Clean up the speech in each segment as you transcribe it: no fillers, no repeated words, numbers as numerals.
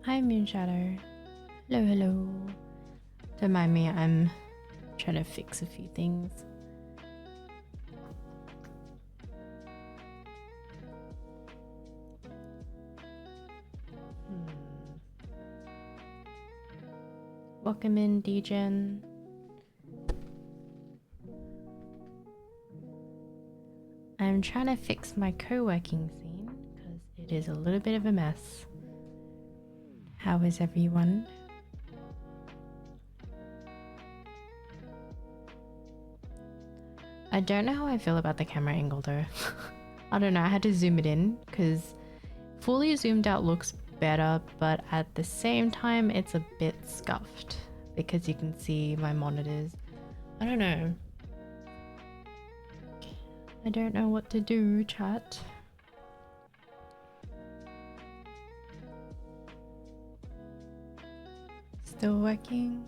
Hi, Moon Shadow. Hello, hello. Don't mind me, I'm trying to fix a few things. Welcome in, Degen. I'm trying to fix my co-working scene because it is a little bit of a mess. How is everyone? I don't know how I feel about the camera angle though. I don't know, I had to zoom it in because fully zoomed out looks better, but at the same time it's a bit scuffed because you can see my monitors. I don't know. I don't know what to do, chat. Still working?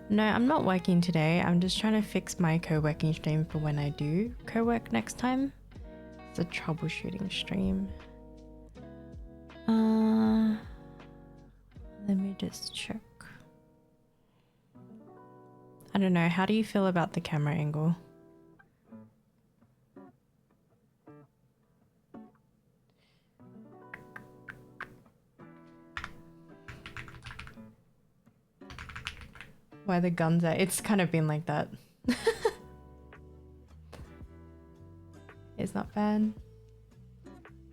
No, I'm not working today. I'm just trying to fix my co-working stream for when I do co-work next time. It's a troubleshooting stream. Let me just check. I don't know, how do you feel about the camera angle? Why the guns are? It's kind of been like that. It's not bad.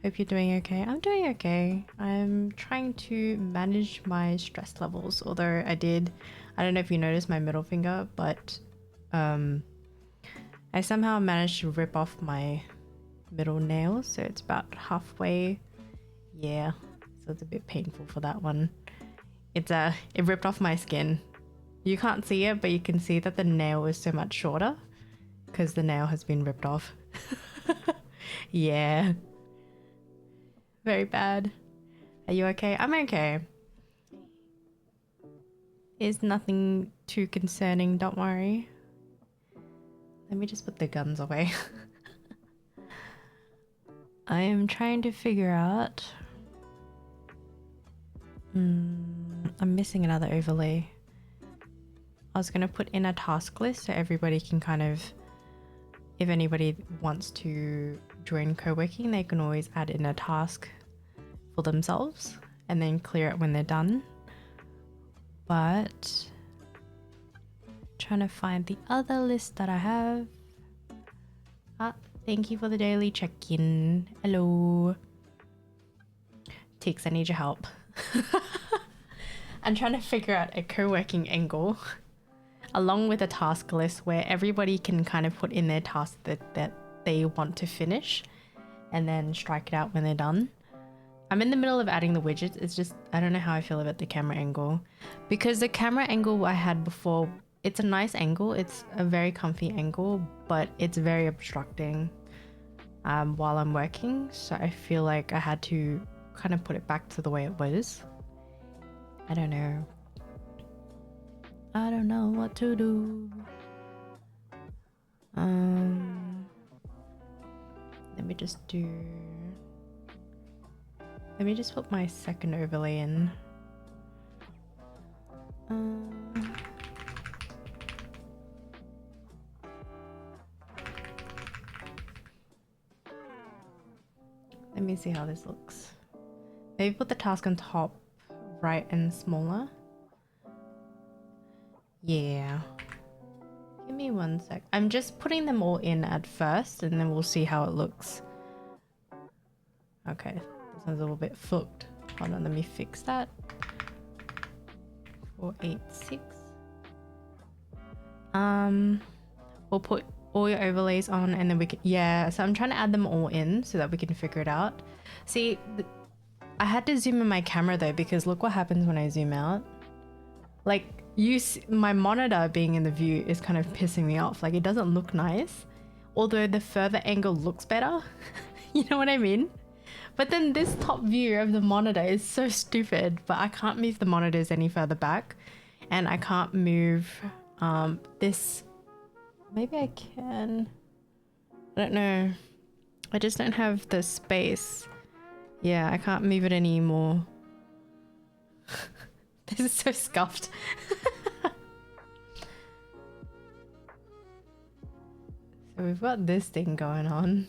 Hope you're doing okay. I'm doing okay. I'm trying to manage my stress levels, although I don't know if you noticed my middle finger, but I somehow managed to rip off my middle nail, so it's about halfway. Yeah, so it's a bit painful for that one. It ripped off my skin. You can't see it, but you can see that the nail is so much shorter because the nail has been ripped off. Yeah. Very bad. Are you okay? I'm okay. It's nothing too concerning, don't worry. Let me just put the guns away. I am trying to figure out... I'm missing another overlay. I was going to put in a task list so everybody can kind of... If anybody wants to join co-working, they can always add in a task for themselves and then clear it when they're done. But trying to find the other list that I have. Thank you for the daily check-in. Hello. Tix, I need your help. I'm trying to figure out a co-working angle along with a task list where everybody can kind of put in their task that they want to finish and then strike it out when they're done. I'm in the middle of adding the widgets. It's just, I don't know how I feel about the camera angle because the camera angle I had before, it's a nice angle. It's a very comfy angle, but it's very obstructing while I'm working. So I feel like I had to kind of put it back to the way it was. I don't know. I don't know what to do. Let me just put my second overlay in. Let me see how this looks. Maybe put the task on top right and smaller. Yeah. Give me 1 sec. I'm just putting them all in at first and then we'll see how it looks. Okay, this one's a little bit fucked. Hold on, let me fix that. 486. We'll put all your overlays on and then we can, yeah, so I'm trying to add them all in so that we can figure it out. See, I had to zoom in my camera though because look what happens when I zoom out. Like, my monitor being in the view is kind of pissing me off. Like, it doesn't look nice, although the further angle looks better. You know what I mean? But then this top view of the monitor is so stupid, but I can't move the monitors any further back and I can't move this. Maybe I can. I don't know. I just don't have the space. Yeah, I can't move it anymore. This is so scuffed. So we've got this thing going on.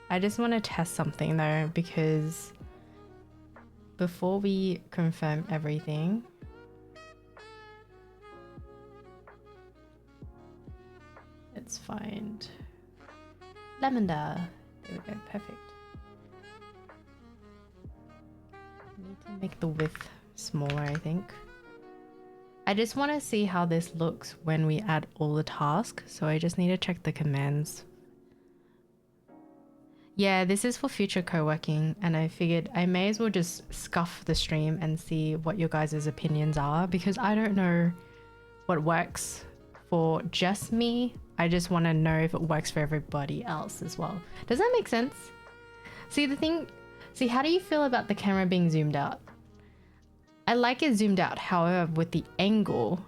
I just want to test something though, because before we confirm everything, let's find lavender. There we go, perfect. Need to make the width smaller, I think. I just want to see how this looks when we add all the tasks, so I just need to check the commands. Yeah, this is for future co-working, and I figured I may as well just scuff the stream and see what your guys' opinions are, because I don't know what works for just me. I just want to know if it works for everybody else as well. Does that make sense? See, how do you feel about the camera being zoomed out? I like it zoomed out, however, with the angle,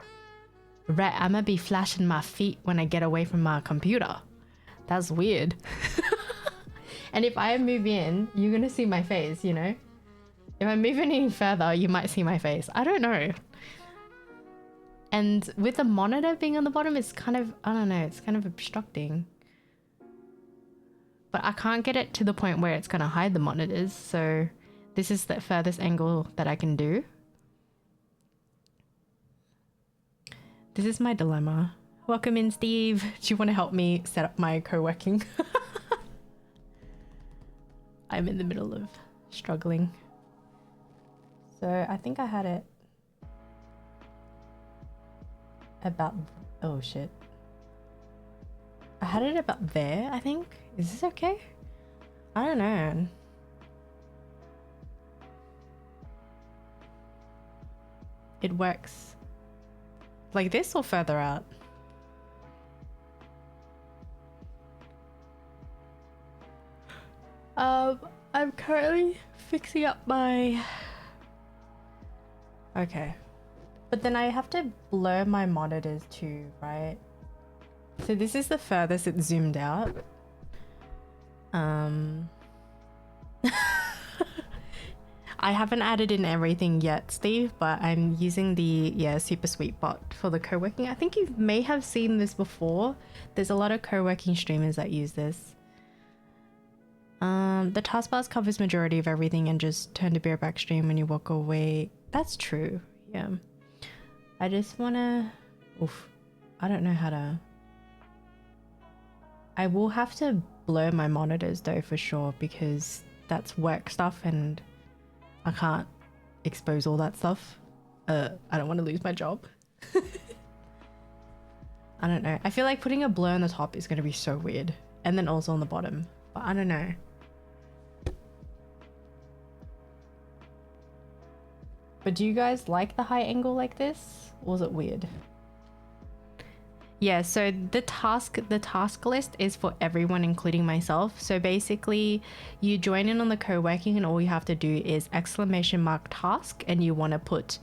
right, I'm gonna be flashing my feet when I get away from my computer. That's weird. And if I move in, you're gonna see my face, you know? If I move in any further, you might see my face. I don't know. And with the monitor being on the bottom, it's kind of, I don't know, it's kind of obstructing. But I can't get it to the point where it's gonna hide the monitors, so this is the furthest angle that I can do. This is my dilemma. Welcome in, Steve. Do you want to help me set up my co-working? I'm in the middle of struggling. So I think I had it about, oh shit. I had it about there, I think. Is this okay? I don't know. It works like this or further out? I'm currently fixing up my... Okay. But then I have to blur my monitors too, right? So this is the furthest it's zoomed out. I haven't added in everything yet, Steve, but I'm using the, Super Sweet bot for the co-working. I think you may have seen this before. There's a lot of co-working streamers that use this. The taskbars covers majority of everything and just turn to be a back stream when you walk away. That's true, yeah. I just wanna... Oof. I don't know how to... I will have to blur my monitors though for sure, because that's work stuff and I can't expose all that stuff. I don't want to lose my job. I don't know. I feel like putting a blur on the top is going to be so weird. And then also on the bottom. But I don't know. But do you guys like the high angle like this? Or is it weird? Yeah, so the task list is for everyone, including myself. So basically you join in on the co-working and all you have to do is !task, and you want to put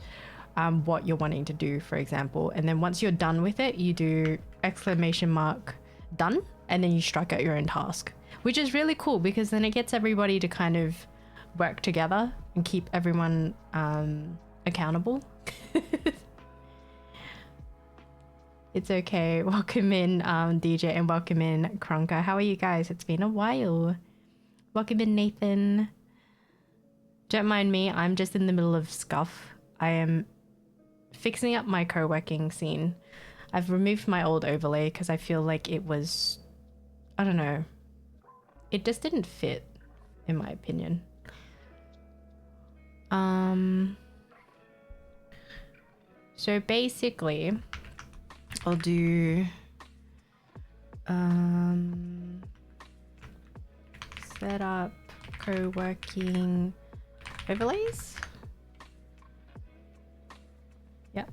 what you're wanting to do, for example. And then once you're done with it, you do !done, and then you strike out your own task, which is really cool because then it gets everybody to kind of work together and keep everyone accountable. It's okay. Welcome in, DJ, and welcome in, Kronka. How are you guys? It's been a while. Welcome in, Nathan. Don't mind me. I'm just in the middle of scuff. I am fixing up my co-working scene. I've removed my old overlay because I feel like it was... I don't know. It just didn't fit, in my opinion. So basically... I'll do set up co-working overlays. Yep.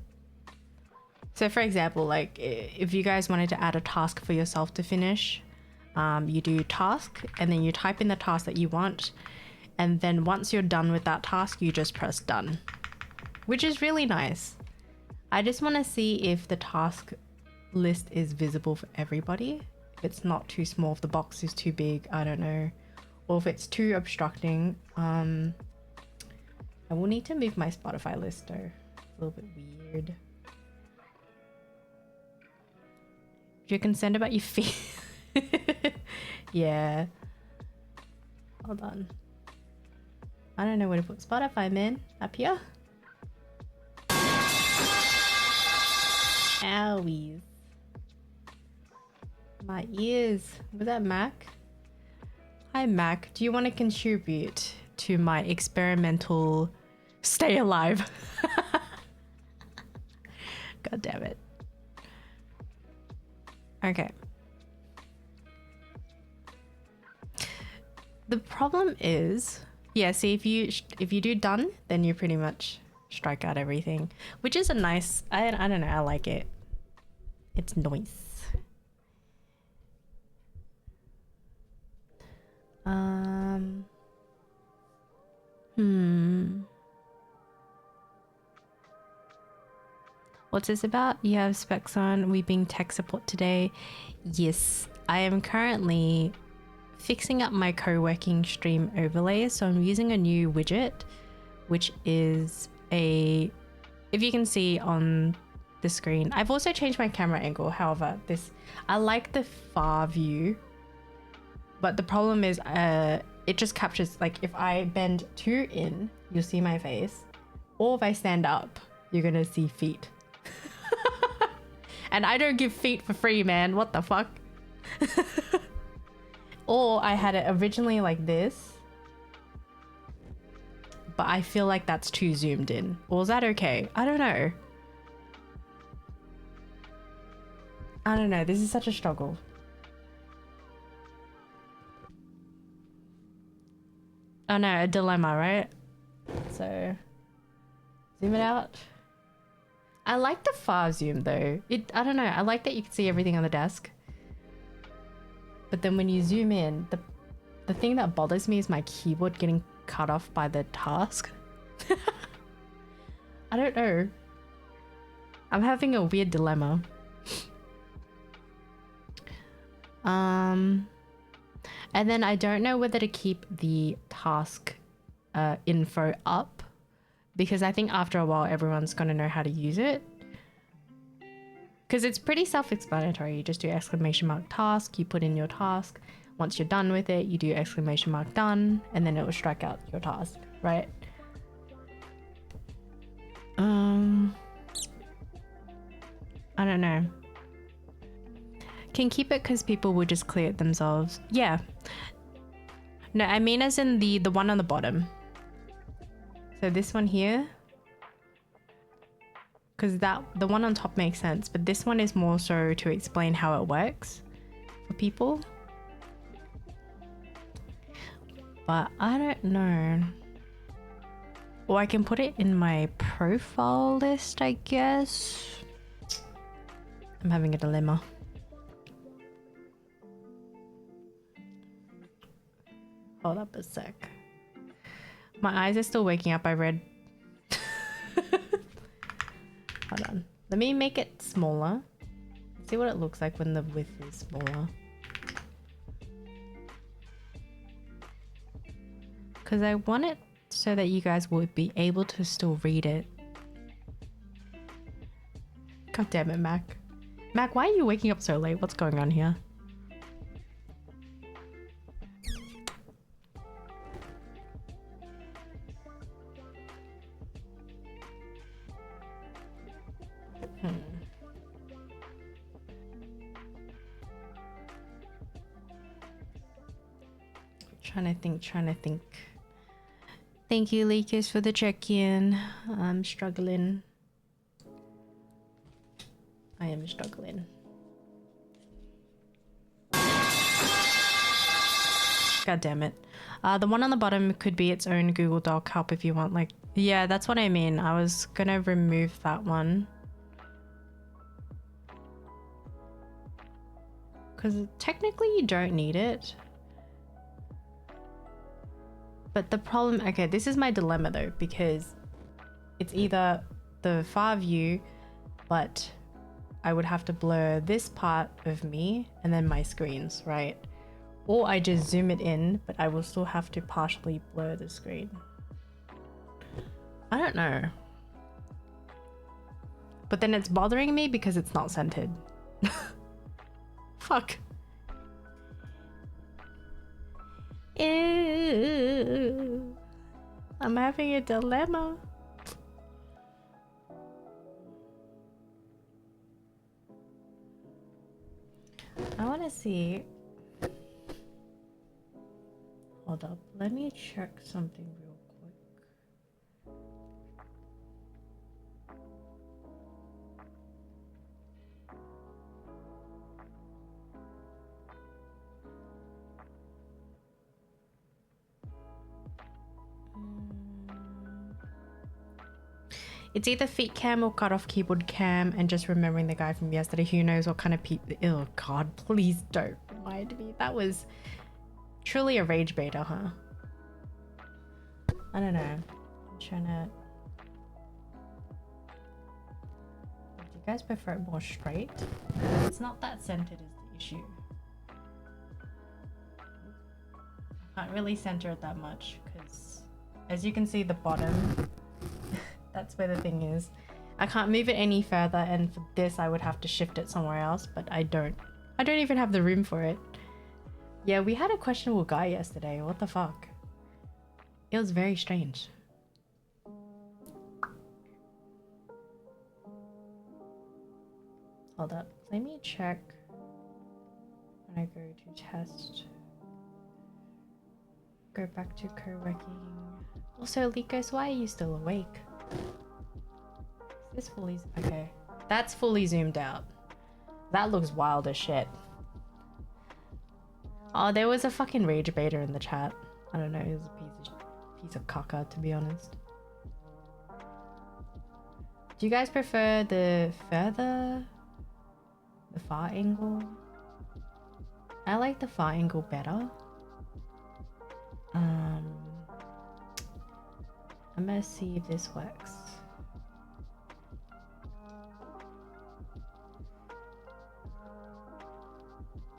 So for example, like if you guys wanted to add a task for yourself to finish, you do task and then you type in the task that you want, and then once you're done with that task, you just press done, which is really nice. I just want to see if the task list is visible for everybody. If it's not too small, if the box is too big, I don't know. Or if it's too obstructing. I I will need to move my Spotify list though. It's a little bit weird. If you're concerned about your feet. Yeah. Hold on. I don't know where to put Spotify, man. Up here? Owies. My ears. Was that Mac? Hi, Mac. Do you want to contribute to my experimental stay alive? God damn it. Okay. The problem is, yeah, see, if you do done, then you pretty much strike out everything, which is a nice, I don't know, I like it. It's nice. What's this about? You have specs on we being tech support today. Yes, I am currently fixing up my co-working stream overlay. So I'm using a new widget, which is if you can see on the screen, I've also changed my camera angle. However, I like the far view, but the problem is it just captures, like if I bend too in, you'll see my face, or if I stand up, you're gonna see feet. And I don't give feet for free, man. What the fuck? Or I had it originally like this, but I feel like that's too zoomed in. Or is that okay? I don't know. I don't know. This is such a struggle. Oh no, a dilemma, right? So, zoom it out. I like the far zoom though. I don't know. I like that you can see everything on the desk. But then when you zoom in, the thing that bothers me is my keyboard getting cut off by the task. I don't know. I'm having a weird dilemma. And then I don't know whether to keep the task info up, because I think after a while everyone's gonna know how to use it. Because it's pretty self-explanatory. You just do exclamation mark task, you put in your task. Once you're done with it, you do exclamation mark done, and then it will strike out your task, right? I don't know. Can keep it because people will just clear it themselves. Yeah. No, I mean as in the one on the bottom. So this one here. Because the one on top makes sense, but this one is more so to explain how it works for people. But I don't know. Or I can put it in my profile list, I guess. I'm having a dilemma. Hold up a sec. My eyes are still waking up. I read. Hold on. Let me make it smaller. See what it looks like when the width is smaller. Because I want it so that you guys would be able to still read it. God damn it, Mac. Mac, why are you waking up so late? What's going on here? Trying to think. Thank you, Leakers, for the check-in. I'm struggling. I am struggling. God damn it. The one on the bottom could be its own Google Doc help if you want, like... Yeah, that's what I mean. I was gonna remove that one. Because technically you don't need it. But the problem... Okay, this is my dilemma though, because it's either the far view, but I would have to blur this part of me and then my screens, right? Or I just zoom it in, but I will still have to partially blur the screen. I don't know. But then it's bothering me because it's not centered. Fuck. Ew. I'm having a dilemma. I want to see. Hold up. Let me check something real quick. It's either feet cam or cut off keyboard cam, and just remembering the guy from yesterday. Who knows what kind of people. Oh god, please don't remind me. That was truly a rage baiter, huh? I don't know. I'm trying to. Do you guys prefer it more straight? It's not that centered is the issue. I can't really center it that much because, as you can see, the bottom. That's where the thing is. I can't move it any further, and for this I would have to shift it somewhere else, but I don't even have the room for it. Yeah, we had a questionable guy yesterday. What the fuck? It was very strange. Hold up. Let me check when I go to test. Go back to co-working. Also, Likos, why are you still awake? Is this fully... Okay. That's fully zoomed out. That looks wild as shit. Oh, there was a fucking rage baiter in the chat. I don't know, it was a piece of caca, to be honest. Do you guys prefer the far angle? I like the far angle better. I'm gonna see if this works.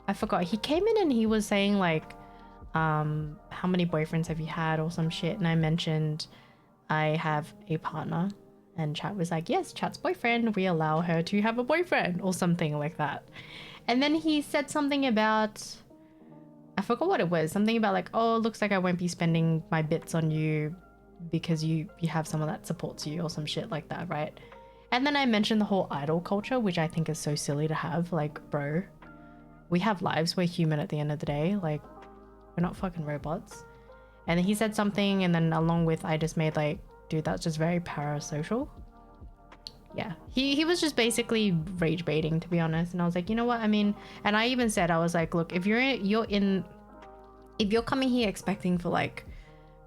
I forgot. He came in and he was saying like, how many boyfriends have you had or some shit, and I mentioned I have a partner, and chat was like, yes, chat's boyfriend, we allow her to have a boyfriend or something like that. And then he said something about, I forgot what it was, something about like, oh, looks like I won't be spending my bits on you because you have someone that supports you or some shit like that, right? And then I mentioned the whole idol culture, which I think is so silly to have. Like, bro, we have lives, we're human at the end of the day, like we're not fucking robots. And then he said something, and then along with, I just made like, dude, that's just very parasocial. Yeah, he was just basically rage baiting, to be honest. And I was like, you know what, I mean, and I even said, I was like, look, if you're coming here expecting for like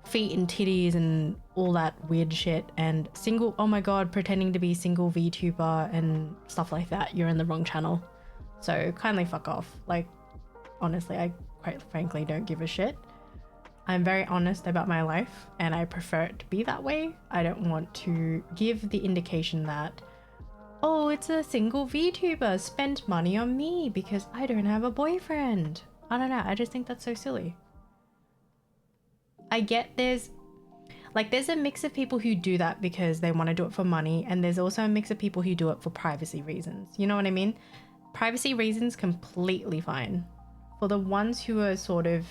feet and titties and all that weird shit and single, oh my god, pretending to be single VTuber and stuff like that, you're in the wrong channel. So kindly fuck off. Like, honestly, I quite frankly don't give a shit. I'm very honest about my life, and I prefer it to be that way. I don't want to give the indication that, oh, it's a single VTuber, spend money on me because I don't have a boyfriend. I don't know, I just think that's so silly. I get there's a mix of people who do that because they want to do it for money, and there's also a mix of people who do it for privacy reasons. You know what I mean? Privacy reasons, completely fine. For the ones who are sort of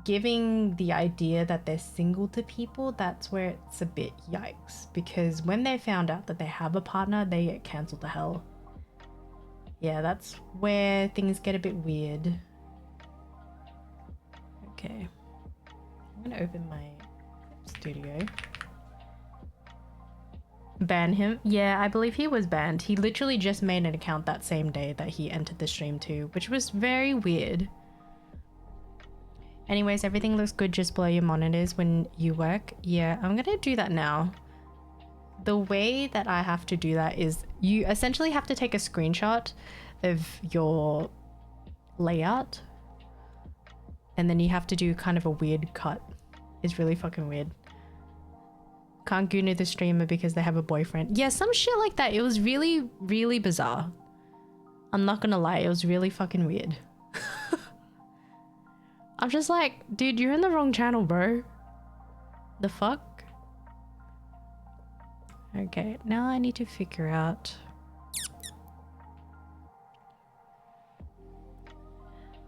giving the idea that they're single to people, that's where it's a bit yikes, because when they found out that they have a partner, they get cancelled to hell. Yeah, that's where things get a bit weird. Okay, I'm gonna open my studio. Ban him? Yeah, I believe he was banned. He literally just made an account that same day that he entered the stream too, which was very weird. Anyways, everything looks good just below your monitors when you work. Yeah, I'm gonna do that now. The way that I have to do that is you essentially have to take a screenshot of your layout, and then you have to do kind of a weird cut. It's really fucking weird. Can't goo the streamer because they have a boyfriend. Yeah, some shit like that. It was really, really bizarre. I'm not gonna lie, it was really fucking weird. I'm just like, dude, you're in the wrong channel, bro. The fuck? Okay, now I need to figure out.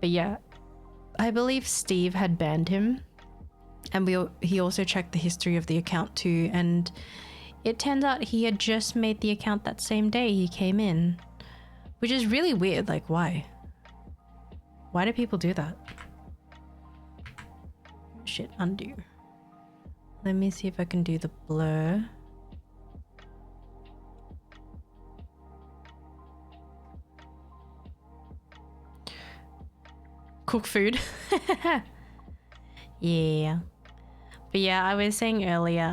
But yeah, I believe Steve had banned him, and he also checked the history of the account too, and it turns out he had just made the account that same day he came in, which is really weird. Like, why? Why do people do that? Shit, undo. Let me see if I can do the blur. Cook food. Yeah. But yeah, I was saying earlier,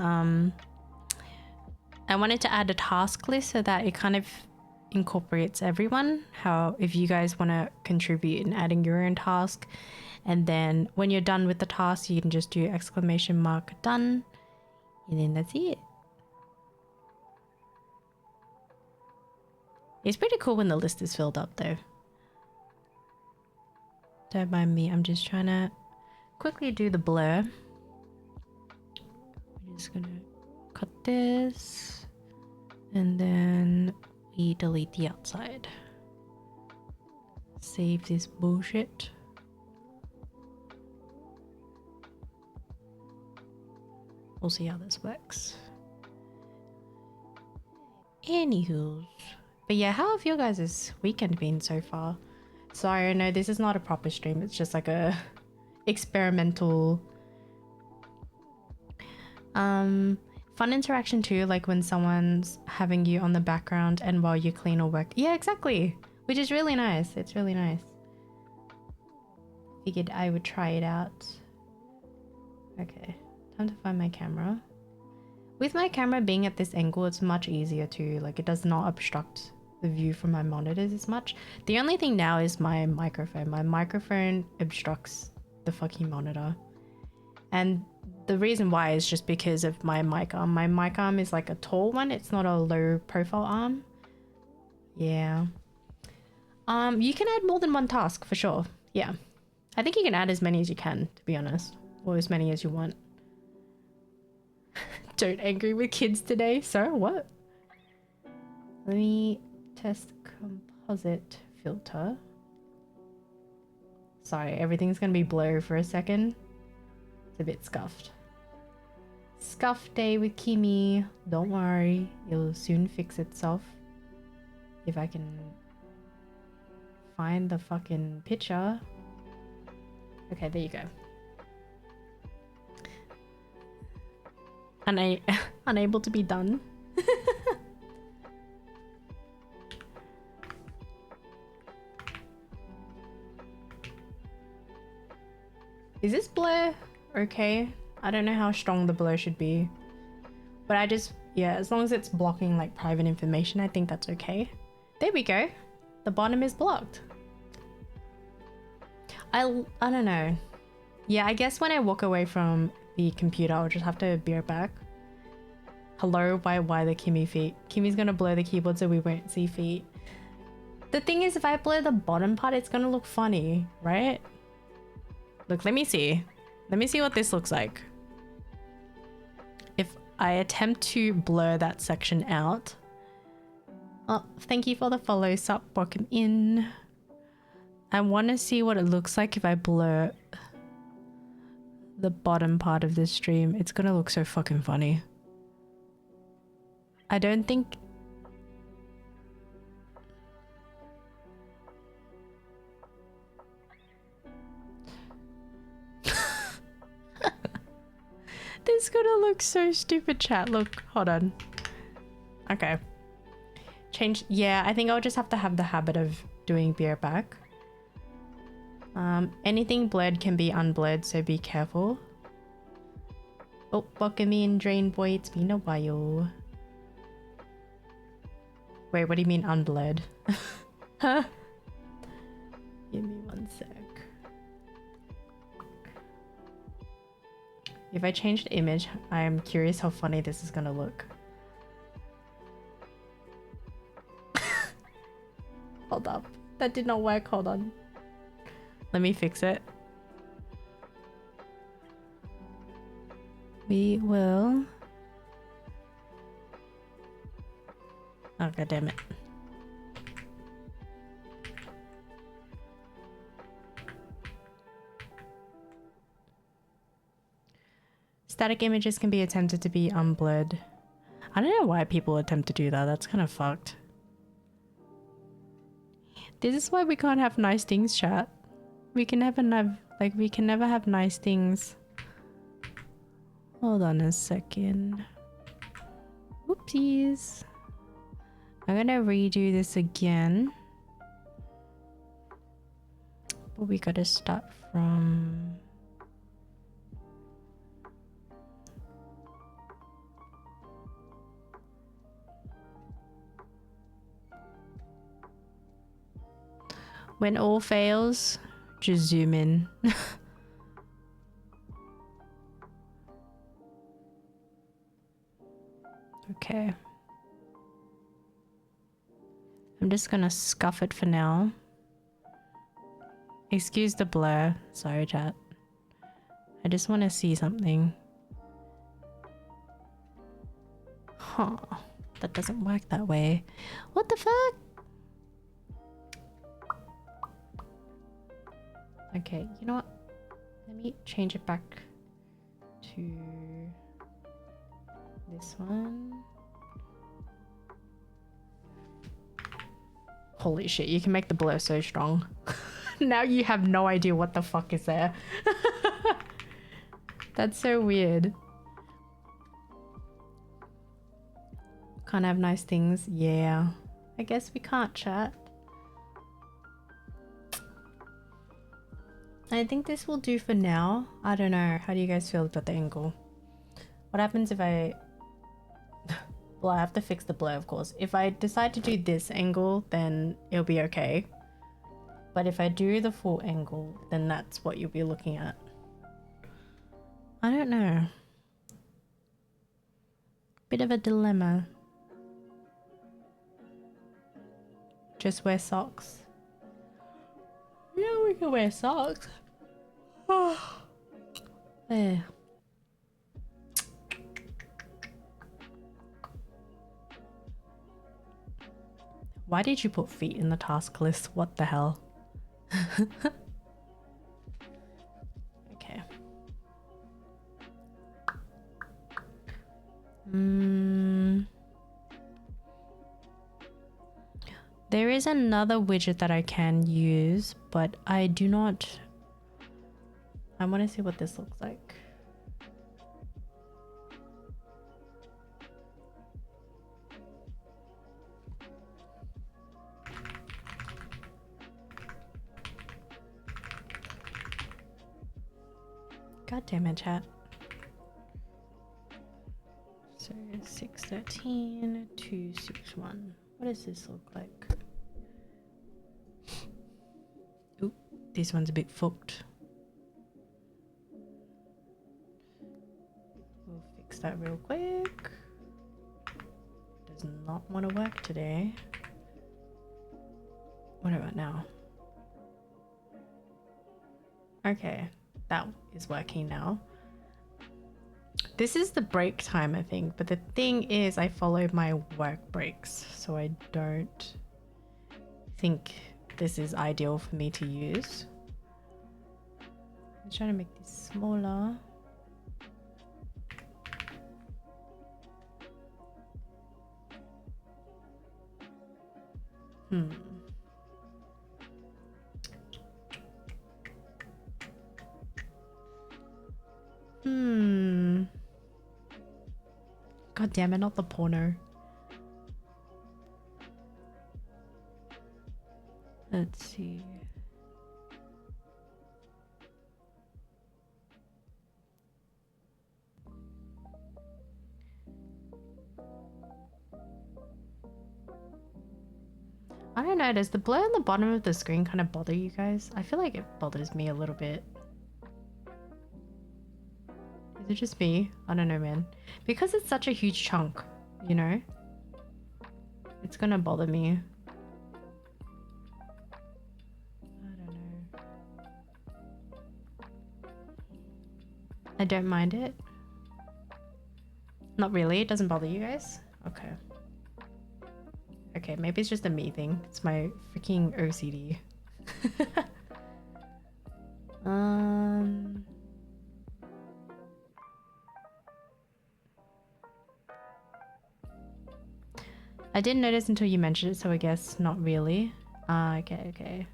I wanted to add a task list so that it kind of incorporates everyone. How if you guys want to contribute in adding your own task, and then when you're done with the task, you can just do exclamation mark done, and then that's it. It's pretty cool when the list is filled up though. Don't mind me, I'm just trying to quickly do the blur. I'm just gonna cut this, and then we delete the outside. Save this bullshit. We'll see how this works. Anywho. But yeah, how have your guys' weekend been so far? Sorry, no, this is not a proper stream. It's just like a experimental fun interaction too, like when someone's having you on the background and while you clean or work. Yeah, exactly. Which is really nice. It's really nice. Figured I would try it out. Okay, time to find my camera. With my camera being at this angle, it's much easier to, like, it does not obstruct the view from my monitors as much. The only thing now is my microphone. My microphone obstructs the fucking monitor. And the reason why is just because of my mic arm. My mic arm is like a tall one. It's not a low profile arm. Yeah. You can add more than one task for sure. Yeah. I think you can add as many as you can, to be honest. Or as many as you want. Don't angry with kids today. So what? Let me test composite filter. Sorry, everything's gonna be blurry for a second. It's a bit scuffed. Scuff day with Kimi. Don't worry, it'll soon fix itself. If I can find the fucking picture. Okay, there you go. Unable to be done. Is this blur okay? I don't know how strong the blur should be. But I just, yeah, as long as it's blocking like private information, I think that's okay. There we go. The bottom is blocked. I don't know. Yeah, I guess when I walk away from the computer, I'll just have to be right back. Hello, why the Kimi feet? Kimi's gonna blur the keyboard so we won't see feet. The thing is, if I blur the bottom part, it's gonna look funny, right? Look, let me see. Let me see what this looks like. If I attempt to blur that section out. Oh, thank you for the follow, sup, welcome in. I want to see what it looks like if I blur the bottom part of this stream. It's gonna look so fucking funny. I don't think... This is gonna look so stupid, chat. Look, hold on. Okay. Change. Yeah, I think I'll just have to have the habit of doing beer back. Anything blurred can be unblurred, so be careful. Oh, welcome in, Drain Boy. It's been a while. Wait, what do you mean unblurred? Huh? Give me one sec. If I change the image, I am curious how funny this is gonna look. Hold up. That did not work. Hold on. Let me fix it. We will Oh, god damn it. Static images can be attempted to be unblurred. I don't know why people attempt to do that. That's kind of fucked. This is why we can't have nice things, chat. We can never have, like, we can never have nice things. Hold on a second. Whoopsies. I'm gonna redo this again. But we gotta start from... When all fails, just zoom in. Okay. I'm just gonna scuff it for now. Excuse the blur. Sorry, chat. I just want to see something. Huh. That doesn't work that way. What the fuck? Okay, you know what? Let me change it back to this one. Holy shit, you can make the blur so strong. Now you have no idea what the fuck is there. That's so weird. Can't have nice things. Yeah. I guess we can't, chat. I think this will do for now. I don't know. How do you guys feel about the angle? What happens if I... Well, I have to fix the blur, of course. If I decide to do this angle, then it'll be okay. But if I do the full angle, then that's what you'll be looking at. I don't know. Bit of a dilemma. Just wear socks. Yeah, we can wear socks. There. Why did you put feet in the task list? What the hell? Okay. There is another widget that I can use, but I do not... I want to see what this looks like. God damn it, chat. So 613, 261. What does this look like? Oop, this one's a bit fucked. We'll fix that real quick. Does not want to work today. What about now? Okay, that is working now. This is the break time, I think, but the thing is I follow my work breaks, so I don't think this is ideal for me to use. I'm trying to make this smaller. God damn it, not the porno. Let's see. I don't know, does the blur on the bottom of the screen kind of bother you guys? I feel like it bothers me a little bit. Is it just me? I don't know, man. Because it's such a huge chunk, you know? It's gonna bother me. I don't know. I don't mind it. Not really, it doesn't bother you guys? Okay. Okay, maybe it's just a me thing. It's my freaking OCD. I didn't notice until you mentioned it, so I guess not really. Okay.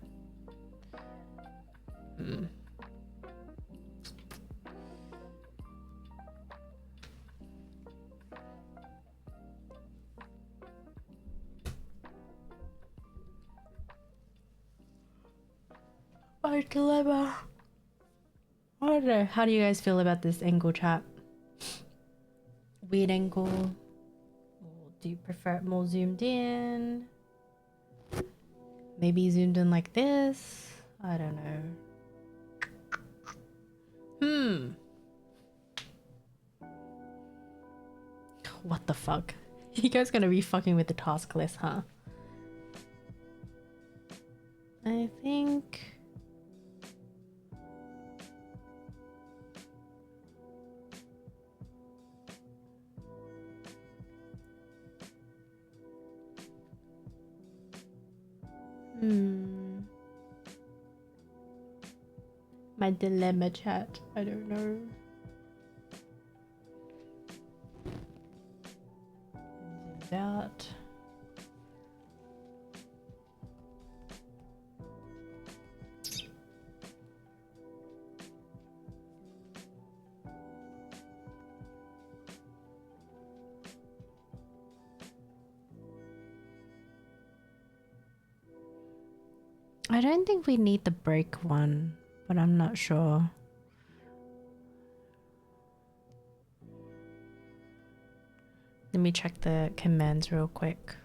My dilemma. I don't know. How do you guys feel about this angle chat? Weird angle. Or do you prefer it more zoomed in? Maybe zoomed in like this? I don't know. What the fuck? You guys gonna be fucking with the task list, huh? I think... My dilemma chat. I don't know. That. I don't think we need the break one, but I'm not sure. Let me check the commands real quick.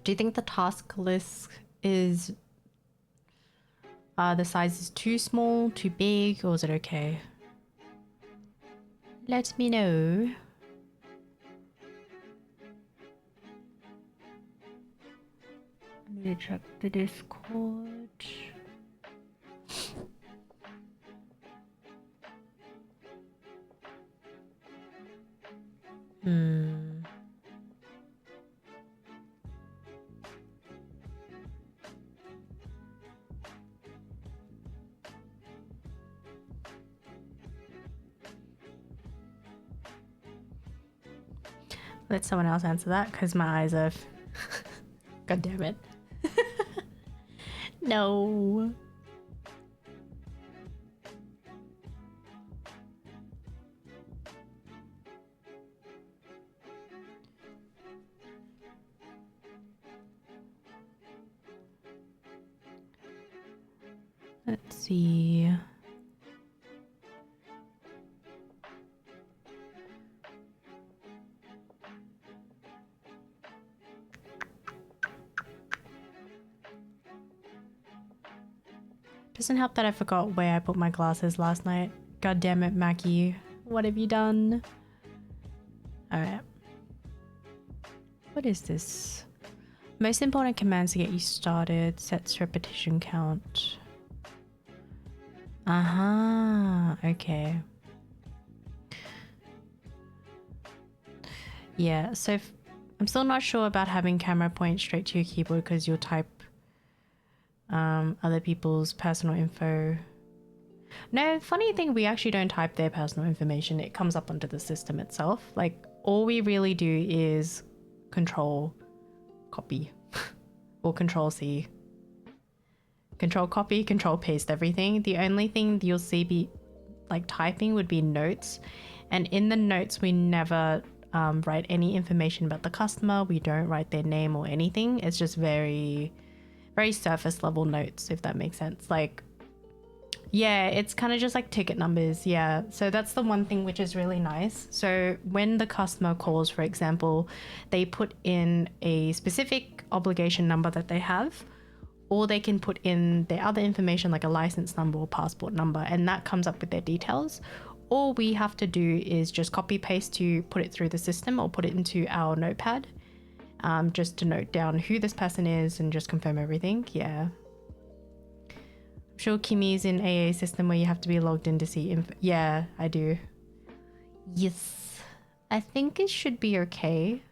Do you think the task list is the size is too small, too big, or is it okay? Let me know. I need to check the Discord. Let someone else answer that because my eyes are... God damn it. No. Let's see. Doesn't help that I forgot where I put my glasses last night. God damn it, Mackie. What have you done? Alright. What is this? Most important commands to get you started. Sets repetition count. Okay. Yeah, so I'm still not sure about having camera point straight to your keyboard because you'll type other people's personal info. No, funny thing, we actually don't type their personal information. It comes up onto the system itself. Like, all we really do is control copy or control C. Control copy, control paste everything. The only thing you'll see be like typing would be notes. And in the notes, we never write any information about the customer. We don't write their name or anything. It's just very surface level notes, if that makes sense. Like, yeah, it's kind of just like ticket numbers. Yeah, so that's the one thing which is really nice. So when the customer calls, for example, they put in a specific obligation number that they have, or they can put in their other information like a license number or passport number, and that comes up with their details. All we have to do is just copy paste to put it through the system or put it into our notepad, just to note down who this person is and just confirm everything. Yeah. I'm sure Kimmy's in AA system where you have to be logged in to see info. Yeah, I do. Yes. I think it should be okay.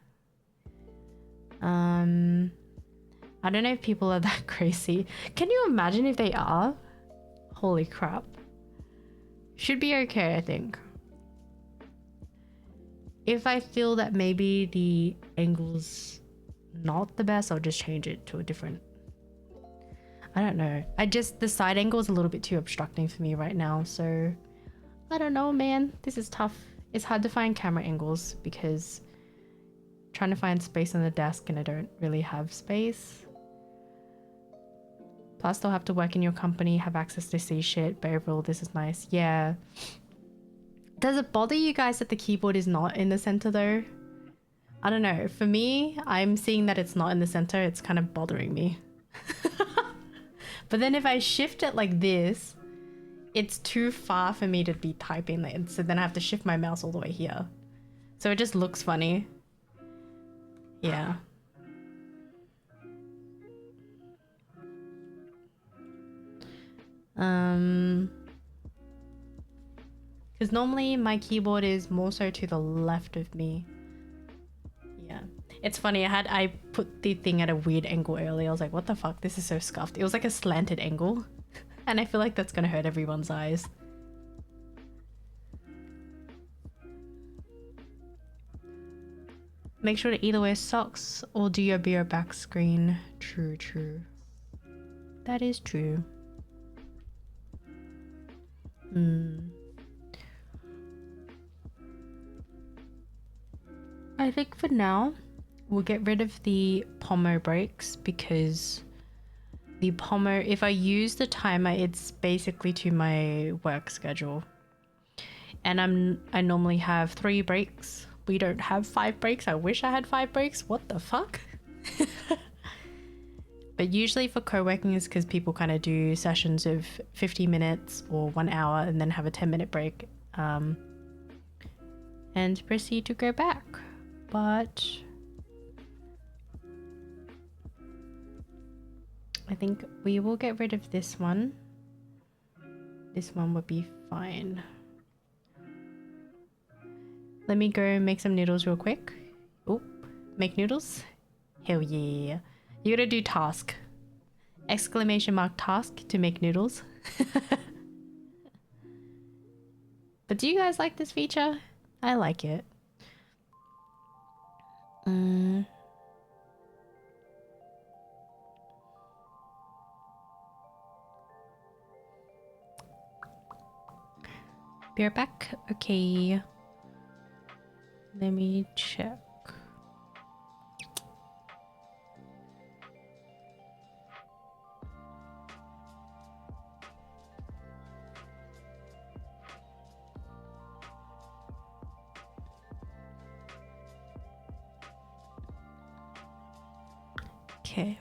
I don't know if people are that crazy. Can you imagine if they are? Holy crap. Should be okay, I think. If I feel that maybe the angle's not the best, I'll just change it to a different... I don't know. The side angle is a little bit too obstructing for me right now, so... I don't know, man. This is tough. It's hard to find camera angles because... trying to find space on the desk and I don't really have space. Plus they'll have to work in your company, have access to see shit, but overall this is nice. Yeah. Does it bother you guys that the keyboard is not in the center though? I don't know. For me, I'm seeing that it's not in the center. It's kind of bothering me. But then if I shift it like this, it's too far for me to be typing it. So then I have to shift my mouse all the way here. So it just looks funny. Yeah. Because normally my keyboard is more so to the left of me. Yeah. It's funny, I put the thing at a weird angle earlier. I was like, what the fuck? This is so scuffed. It was like a slanted angle. And I feel like that's gonna hurt everyone's eyes. Make sure to either wear socks or do your beer back screen. True, true. That is true. I think for now, we'll get rid of the pomo breaks because the pomo, if I use the timer, it's basically to my work schedule. And I normally have 3 breaks. We don't have 5 breaks. I wish I had 5 breaks. What the fuck? But usually for co-working is because people kind of do sessions of 50 minutes or 1 hour and then have a 10-minute break and proceed to go back. But I think we will get rid of this one. This one would be fine. Let me go make some noodles real quick. Oh, make noodles? Hell yeah. You gotta do task. Exclamation mark task to make noodles. But do you guys like this feature? I like it. Be right back. Okay. Let me check. Okay.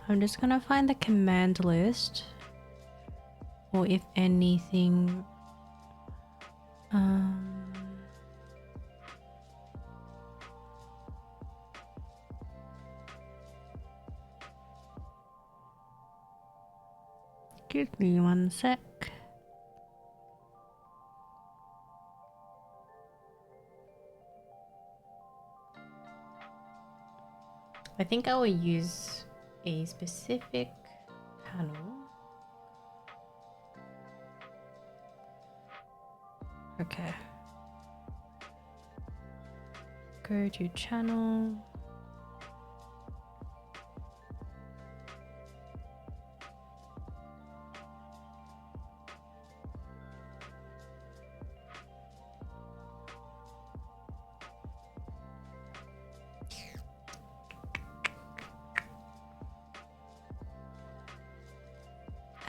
I'm just gonna find the command list, or if anything, give me 1 sec. I think I will use a specific panel. Okay. Go to channel.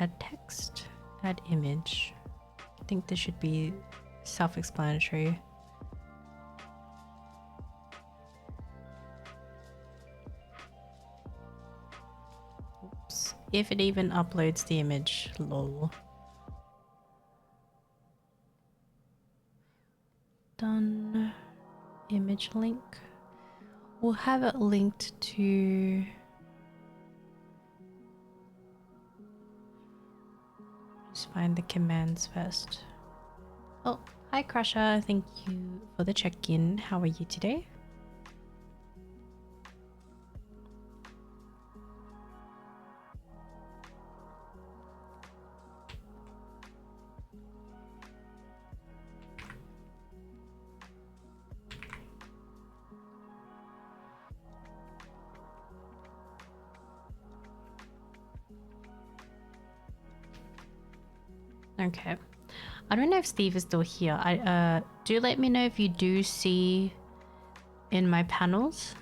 Add text, add image. I think this should be self-explanatory. Oops. If it even uploads the image, lol. Done. Image link. We'll have it linked to... Just find the commands first. Oh, hi Crusher. Thank you for the check-in. How are you today? Okay. I don't know if Steve is still here. Do let me know if you do see in my panels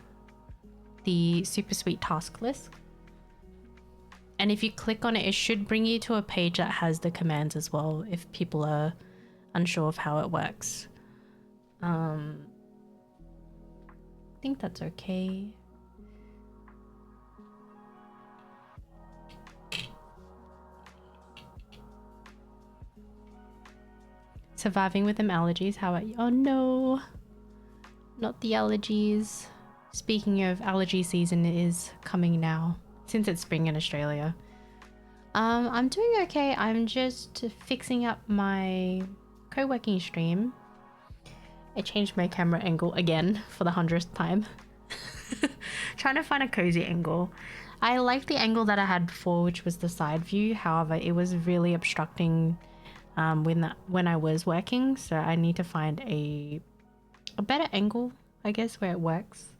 the super sweet task list. And if you click on it, it should bring you to a page that has the commands as well if people are unsure of how it works. I think that's okay. Surviving with them allergies. How about you? Oh no, not the allergies. Speaking of, allergy season is coming now since it's spring in Australia. I'm doing okay. I'm just fixing up my co-working stream. I changed my camera angle again for the 100th time. Trying to find a cozy angle. I like the angle that I had before, which was the side view. However, it was really obstructing when I was working, so I need to find a better angle, I guess, where it works.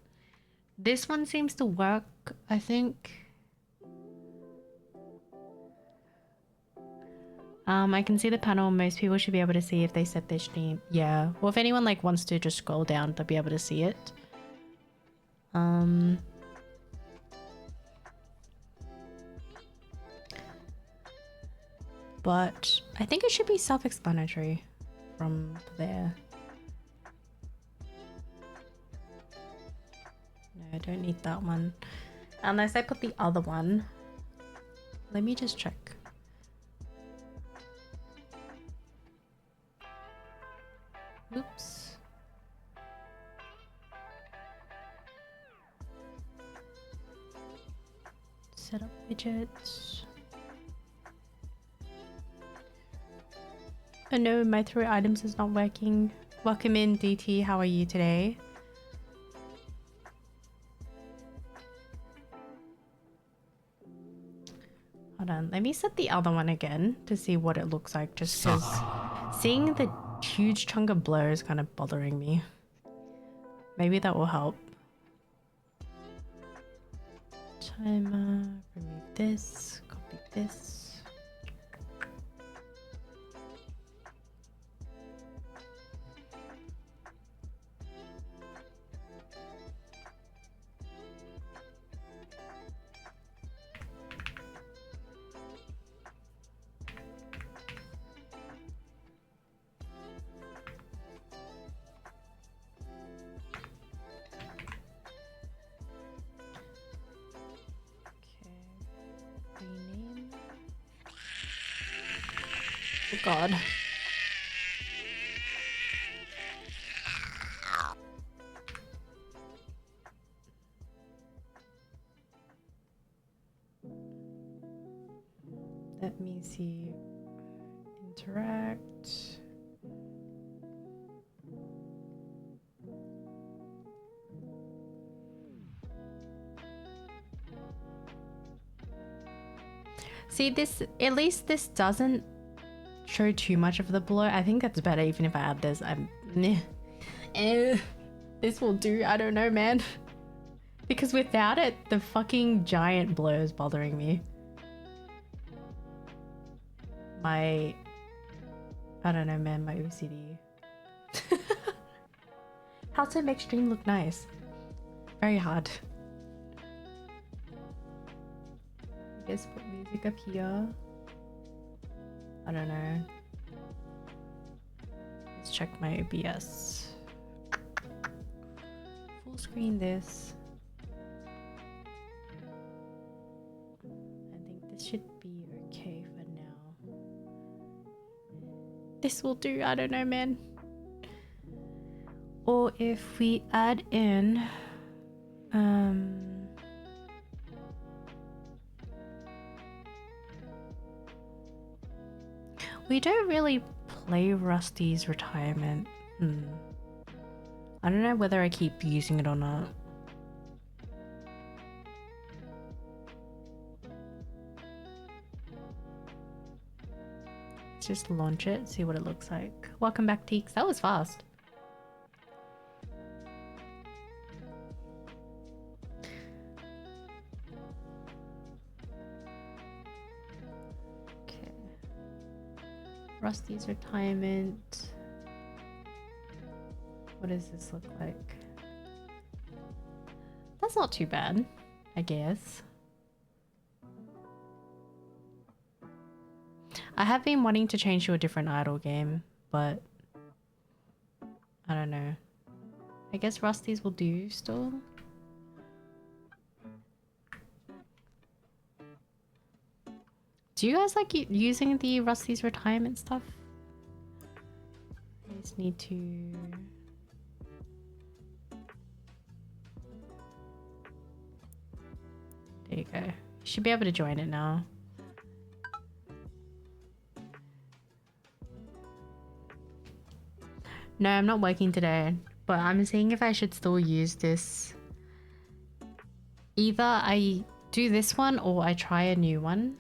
This one seems to work, I think. I can see the panel. Most people should be able to see if they set their stream. Yeah, well, if anyone like wants to just scroll down, they'll be able to see it. But I think it should be self-explanatory from there. No, I don't need that one. Unless I put the other one. Let me just check. Oops. Set up widgets. Oh no, my throw items is not working. Welcome in, DT. How are you today? Hold on, let me set the other one again to see what it looks like, just because seeing the huge chunk of blur is kind of bothering me. Maybe that will help. Timer, remove this, copy this. Oh God. Let me see. Interact. See, this, at least this doesn't show too much of the blur. I think that's better even if I add this. This will do. I don't know, man. Because without it, the fucking giant blur is bothering me. I don't know, man, my OCD. How to make stream look nice? Very hard. I guess put music up here. I don't know. Let's check my OBS. Full screen this. I think this should be okay for now. This will do, I don't know, man. Or if we add in we don't really play Rusty's retirement. I don't know whether I keep using it or not. Let's just launch it, see what it looks like. Welcome back, Teeks. That was fast. Rusty's retirement. What does this look like? That's not too bad, I guess. I have been wanting to change to a different idle game, but I don't know. I guess Rusty's will do still. Do you guys like using the Rusty's retirement stuff? I just need to... There you go. You should be able to join it now. No, I'm not working today, but I'm seeing if I should still use this. Either I do this one or I try a new one.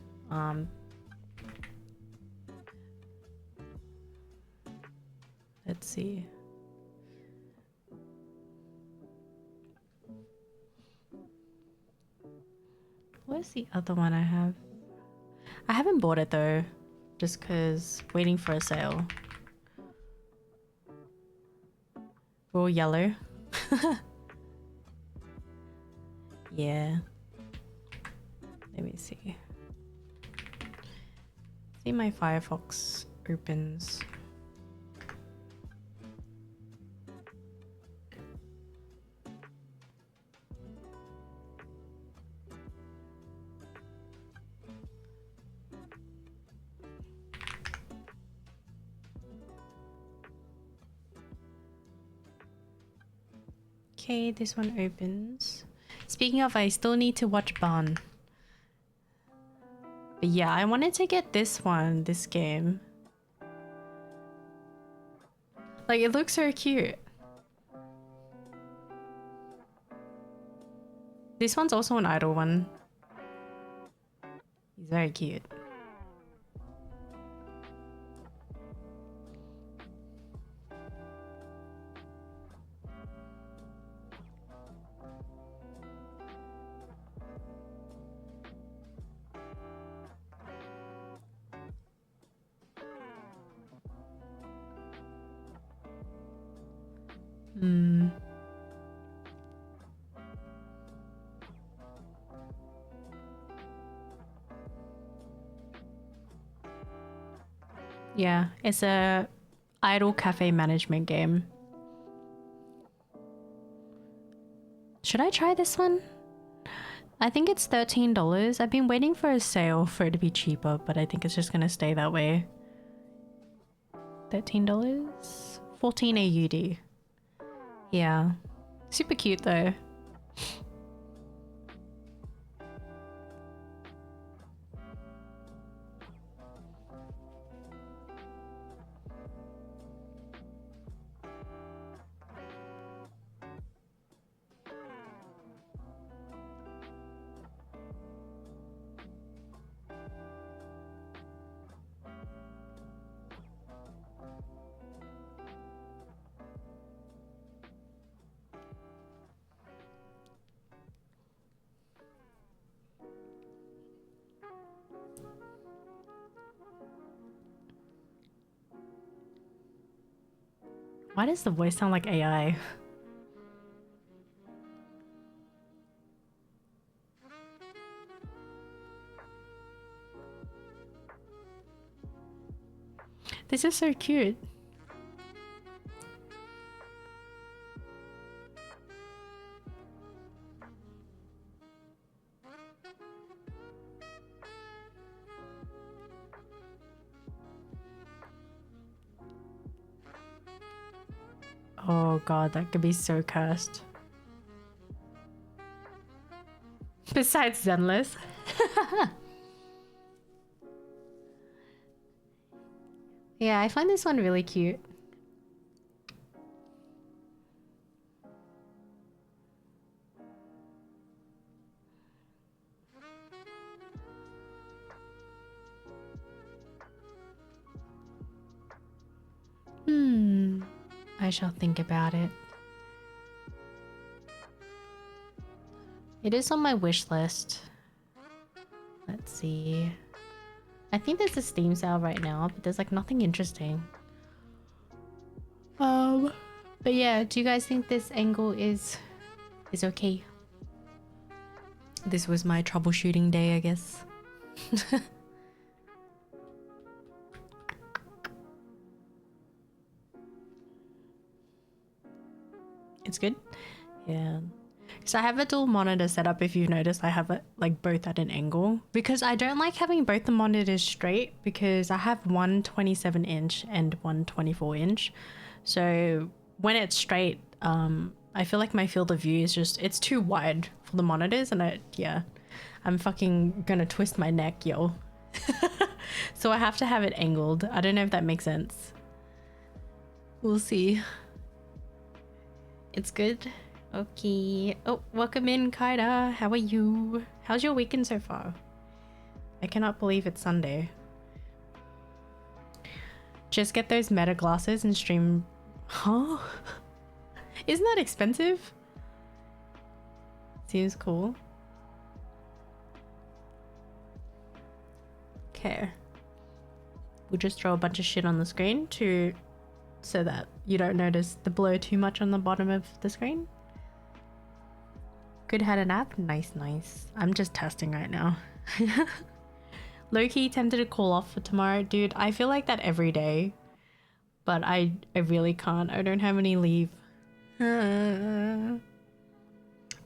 Let's see. Where's the other one I have? I haven't bought it though, just because waiting for a sale. We're all yellow. Yeah. Let me see. See, my Firefox opens. Okay, this one opens. Speaking of, I still need to watch Barn. But yeah, I wanted to get this one, this game. Like, it looks so cute. This one's also an idle one. He's very cute. Yeah, it's a idle cafe management game. Should I try this one? I think it's $13. I've been waiting for a sale for it to be cheaper, but I think it's just gonna stay that way. $13? 14 AUD. Yeah. Super cute though. Why does the voice sound like AI? This is so cute. Oh god, that could be so cursed. Besides Zenless. Yeah, I find this one really cute. I shall think about it. It is on my wish list. Let's see. I think there's a Steam sale right now, but there's like nothing interesting. But yeah, do you guys think this angle is okay? This was my troubleshooting day, I guess. It's good? Yeah. So I have a dual monitor setup. If you've noticed, I have it like both at an angle because I don't like having both the monitors straight because I have one 27-inch and one 24-inch. So when it's straight, I feel like my field of view is just, it's too wide for the monitors and I'm fucking gonna twist my neck, yo. So I have to have it angled. I don't know if that makes sense. We'll see. It's good. Okay. Oh, welcome in, Kaida. How are you? How's your weekend so far? I cannot believe it's Sunday. Just get those Meta glasses and stream. Huh? Isn't that expensive? Seems cool. Okay. We'll just throw a bunch of shit on the screen so that you don't notice the blur too much on the bottom of the screen. Good, had a nap? Nice. I'm just testing right now. Low-key tempted to call off for tomorrow. Dude, I feel like that every day. But I really can't. I don't have any leave.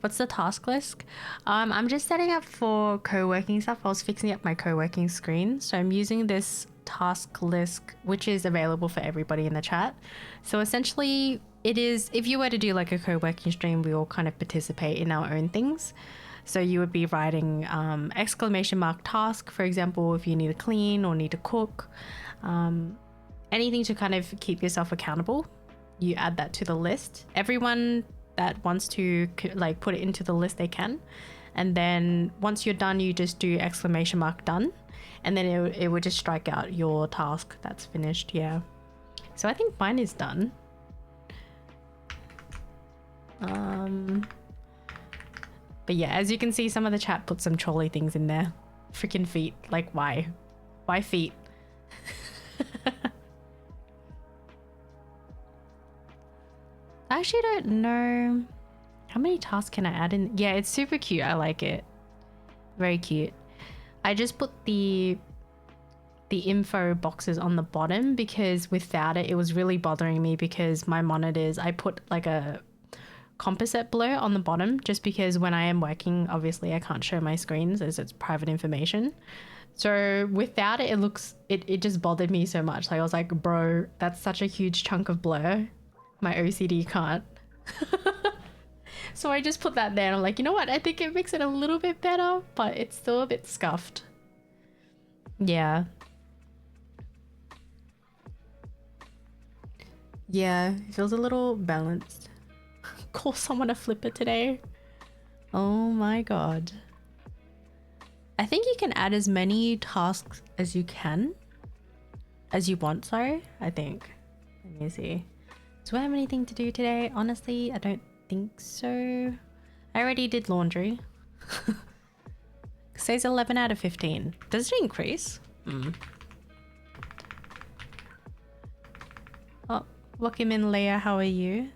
What's the task list? I'm just setting up for co-working stuff. I was fixing up my co-working screen. So I'm using this task list, which is available for everybody in the chat. So essentially it is, if you were to do like a co-working stream, we all kind of participate in our own things. So you would be writing exclamation mark task, for example, if you need to clean or need to cook, anything to kind of keep yourself accountable, you add that to the list. Everyone that wants to like put it into the list, they can. And then once you're done, you just do exclamation mark done. And then it would just strike out your task that's finished. Yeah. So I think mine is done. But yeah, as you can see, some of the chat put some trolley things in there. Freaking feet. Like, why? Why feet? I actually don't know how many tasks can I add in. Yeah, it's super cute. I like it. Very cute. I just put the info boxes on the bottom because without it, it was really bothering me because my monitors, I put like a composite blur on the bottom just because when I am working, obviously I can't show my screens as it's private information. So without it, it just bothered me so much. Like I was like, bro, that's such a huge chunk of blur. My OCD can't. So I just put that there and I'm like, you know what? I think it makes it a little bit better, but it's still a bit scuffed. Yeah. Yeah, it feels a little balanced. Call someone a flipper today. Oh my god. I think you can add as many tasks as you want, sorry, I think. Let me see. Do I have anything to do today? Honestly, I don't think so. I already did laundry. It says 11 out of 15. Does it increase? Oh, welcome in, Leah. How are you?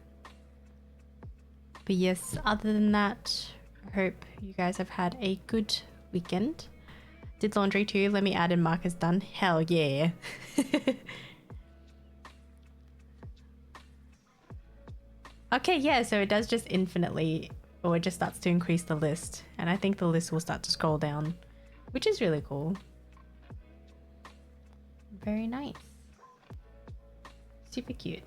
But yes, other than that, I hope you guys have had a good weekend. Did laundry too. Let me add in mark as done. Hell yeah. Okay, yeah, so it does just infinitely, or it just starts to increase the list. And I think the list will start to scroll down, which is really cool. Very nice. Super cute.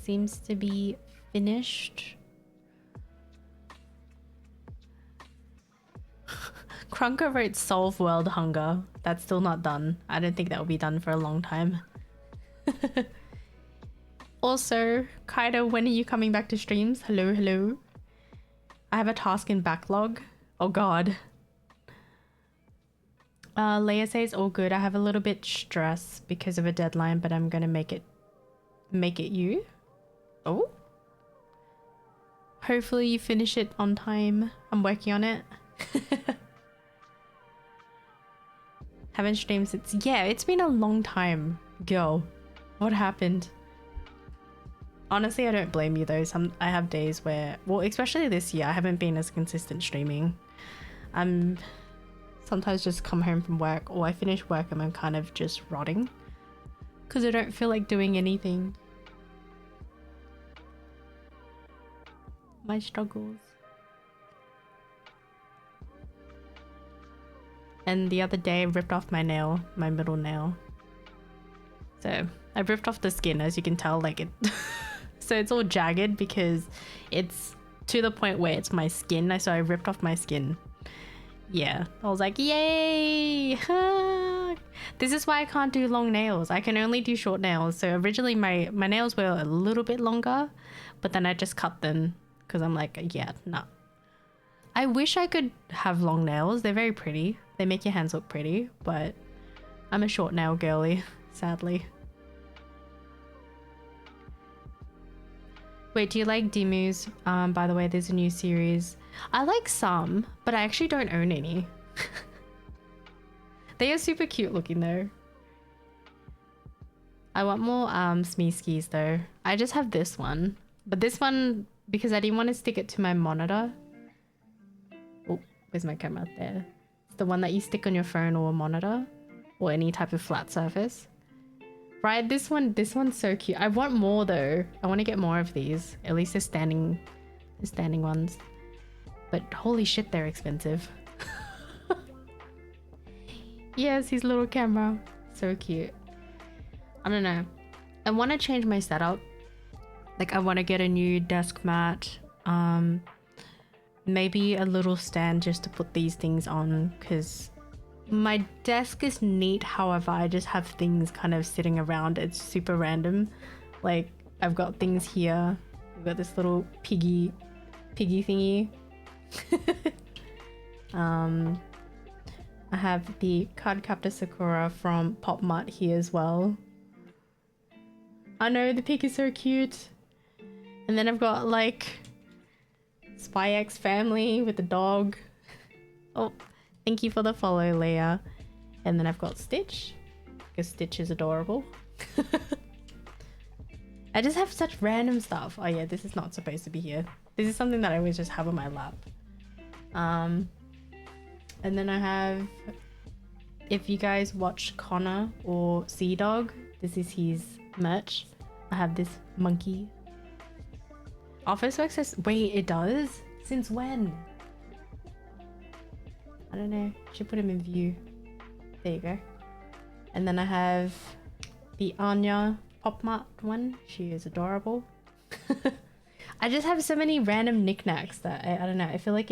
Seems to be finished. Krunker wrote solve world hunger. That's still not done. I don't think that will be done for a long time. Also, Kaido, when are you coming back to streams? Hello, hello. I have a task in backlog. Oh god. Leia says all good. I have a little bit stress because of a deadline, but I'm gonna make it you. Oh. Hopefully you finish it on time. I'm working on it. Haven't streamed since, yeah, it's been a long time. Girl, what happened? Honestly, I don't blame you though. I have days where, well, especially this year, I haven't been as consistent streaming. I'm sometimes just come home from work, or I finish work and I'm kind of just rotting because I don't feel like doing anything. My struggles. And the other day I ripped off my nail, my middle nail. So I ripped off the skin, as you can tell, like it. So it's all jagged because it's to the point where it's my skin. So I ripped off my skin. Yeah, I was like, yay! This is why I can't do long nails. I can only do short nails. So originally my nails were a little bit longer, but then I just cut them because I'm like, yeah, no. I wish I could have long nails. They're very pretty. They make your hands look pretty, but I'm a short nail girly, sadly. Wait, do you like Demus? By the way, there's a new series. I like some, but I actually don't own any. They are super cute looking though. I want more Smeeskies though. I just have this one. But this one, because I didn't want to stick it to my monitor. Oh, where's my camera? There. It's the one that you stick on your phone or a monitor. Or any type of flat surface. Right, this one's so cute. I want more though. I want to get more of these. At least the standing ones. But holy shit, they're expensive. Yes, his little camera. So cute. I don't know. I want to change my setup. Like I want to get a new desk mat. Maybe a little stand just to put these things on, because my desk is neat, however, I just have things kind of sitting around. It's super random. Like, I've got things here. I've got this little piggy thingy. I have the Cardcaptor Sakura from Pop Mart here as well. I know, the pig is so cute. And then I've got, like, Spy X Family with the dog. Oh. Thank you for the follow, Leah. And then I've got Stitch, because Stitch is adorable. I just have such random stuff. Oh yeah, this is not supposed to be here. This is something that I always just have on my lap. And then I have, if you guys watch Connor or Sea Dog, this is his merch. I have this monkey. Officeworks says, wait, it does? Since when? I don't know. Should put him in view. There you go. And then I have the Anya Pop Mart one. She is adorable. I just have so many random knickknacks that I don't know. I feel like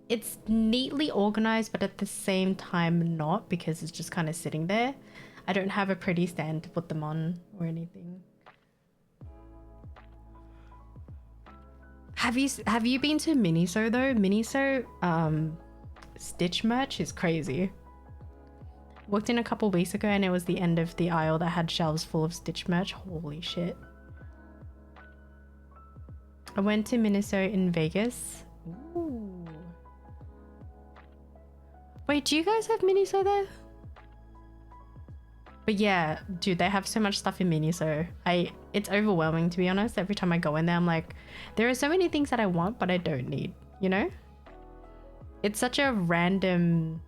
it's neatly organized, but at the same time not, because it's just kind of sitting there. I don't have a pretty stand to put them on or anything. Have you been to Miniso though? Miniso Stitch merch is crazy. Walked in a couple weeks ago and it was the end of the aisle that had shelves full of Stitch merch. Holy shit. I went to Miniso in Vegas. Ooh. Wait, do you guys have Miniso there? But yeah, dude, they have so much stuff in Miniso. It's overwhelming, to be honest. Every time I go in there, I'm like, there are so many things that I want, but I don't need, you know? It's such a random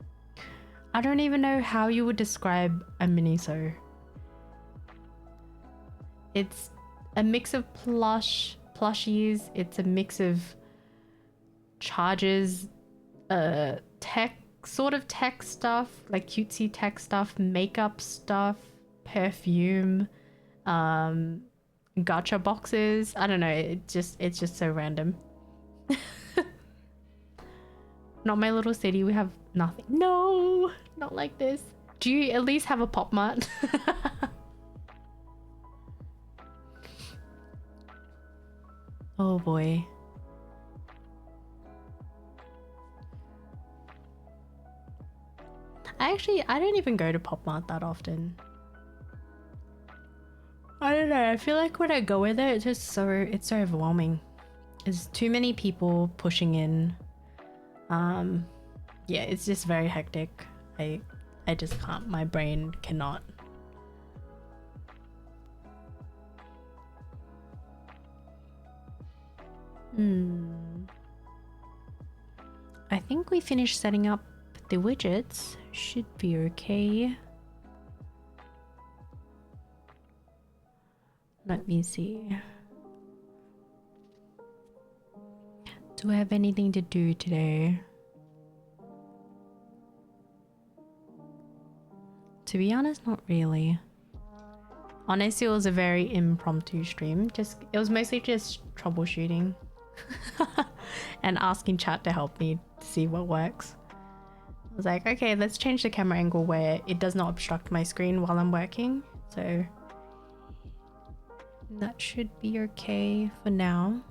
I don't even know how you would describe a Miniso. It's a mix of plushies. It's a mix of chargers, tech stuff, like cutesy tech stuff, makeup stuff, perfume, gacha boxes. I don't know. It's just so random. Not my little city. We have nothing. No, not like this. Do you at least have a Pop Mart? Oh boy. I don't even go to Pop Mart that often. I don't know. I feel like when I go in there, it's so overwhelming. There's too many people pushing in. Yeah, it's just very hectic. I just can't. My brain cannot. I think we finished setting up the widgets. Should be okay. Let me see. Do I have anything to do today? To be honest, not really. Honestly, it was a very impromptu stream. It was mostly just troubleshooting and asking chat to help me to see what works. I was like, okay, let's change the camera angle where it does not obstruct my screen while I'm working. So that should be okay for now.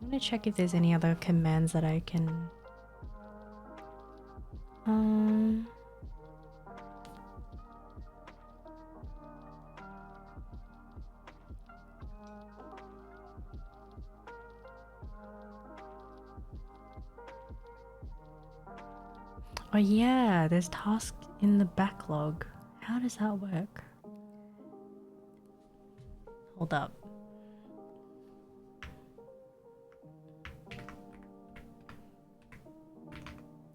I'm gonna check if there's any other commands that I can oh yeah, there's tasks in the backlog. How does that work? Hold up.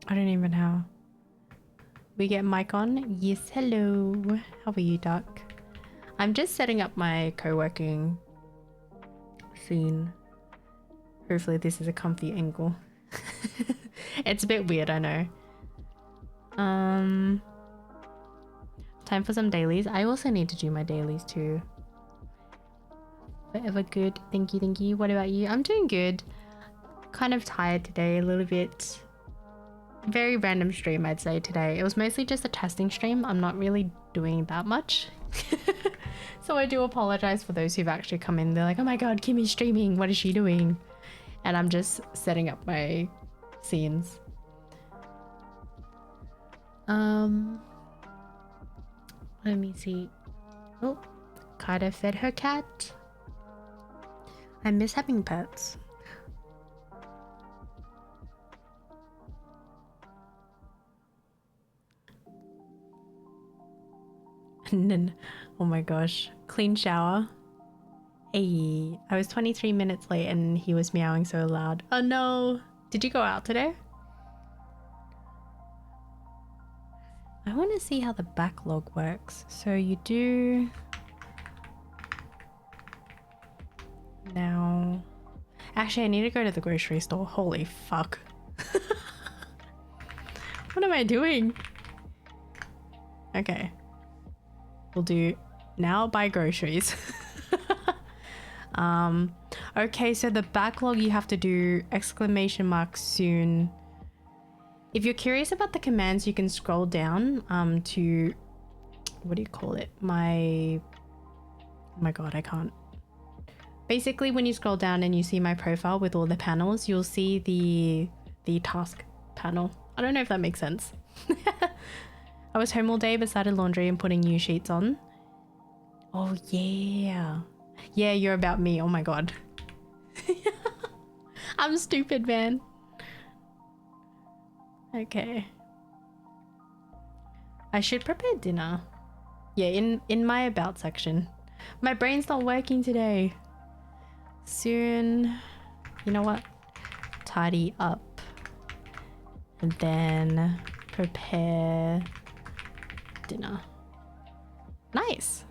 I don't even know. We get mic on? Yes, hello. How are you, Duck? I'm just setting up my co-working scene. Hopefully this is a comfy angle. It's a bit weird, I know. Time for some dailies. I also need to do my dailies too. Forever good. Thank you, thank you. What about you? I'm doing good. Kind of tired today, a little bit. Very random stream, I'd say, today. It was mostly just a testing stream. I'm not really doing that much. So I do apologize for those who've actually come in. They're like, oh my god, Kimmy's streaming. What is she doing? And I'm just setting up my scenes. Let me see. Oh, Carter fed her cat. I miss having pets. And then, oh my gosh, clean shower. Hey, I was 23 minutes late and he was meowing so loud. Oh no, did you go out today? I want to see how the backlog works. So you do now. Actually, I need to go to the grocery store. Holy fuck. What am I doing? Okay. We'll do now buy groceries. Okay, so the backlog you have to do !! soon. If you're curious about the commands, you can scroll down to, what do you call it? Oh my god, I can't. Basically, when you scroll down and you see my profile with all the panels, you'll see the task panel. I don't know if that makes sense. I was home all day but started laundry and putting new sheets on. Oh yeah. Yeah, you're about me. Oh my god. I'm stupid, man. Okay. I should prepare dinner. Yeah, in my about section. My brain's not working today. Soon. You know what? Tidy up. and then prepare dinner. Nice.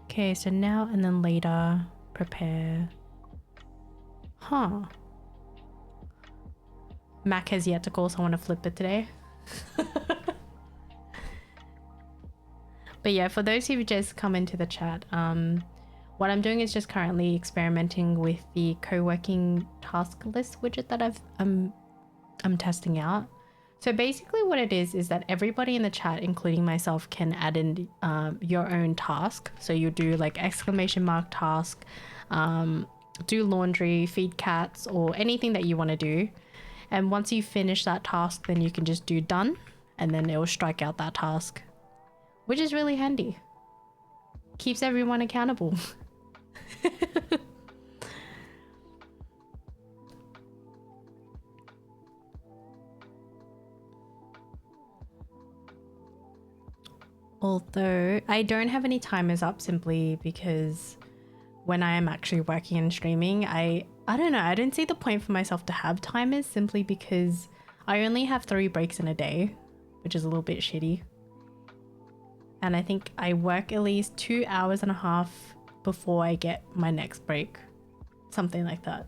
Okay, so now and then later prepare. Huh. Mac has yet to call, so I want to flip it today. But yeah, for those who've just come into the chat, what I'm doing is just currently experimenting with the co-working task list widget that I'm testing out. So basically what it is that everybody in the chat, including myself, can add in your own task. So you do like exclamation mark task, do laundry, feed cats, or anything that you want to do. And once you finish that task, then you can just do done, and then it will strike out that task, which is really handy. Keeps everyone accountable. Although I don't have any timers up simply because when I am actually working and streaming, I don't know, I don't see the point for myself to have timers simply because I only have 3 breaks in a day, which is a little bit shitty. And I think I work at least 2.5 hours before I get my next break. Something like that.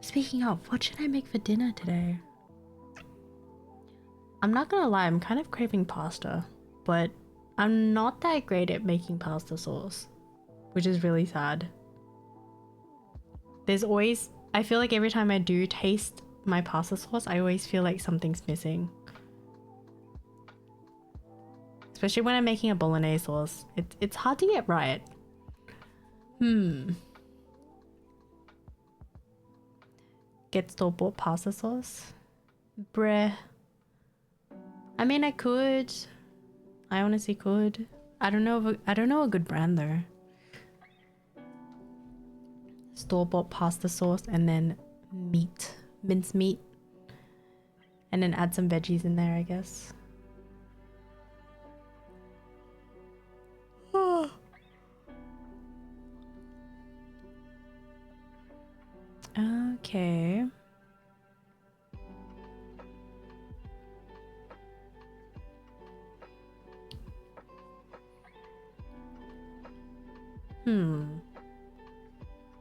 Speaking of, what should I make for dinner today? I'm not gonna lie, I'm kind of craving pasta, but I'm not that great at making pasta sauce, which is really sad. There's always, I feel like every time I do taste my pasta sauce, I always feel like something's missing. Especially when I'm making a bolognese sauce. It's hard to get right. Get store-bought pasta sauce? Bruh. I mean, I could. I honestly could. I don't know a good brand though. Store-bought pasta sauce and then meat, minced meat, and then add some veggies in there, I guess. Okay.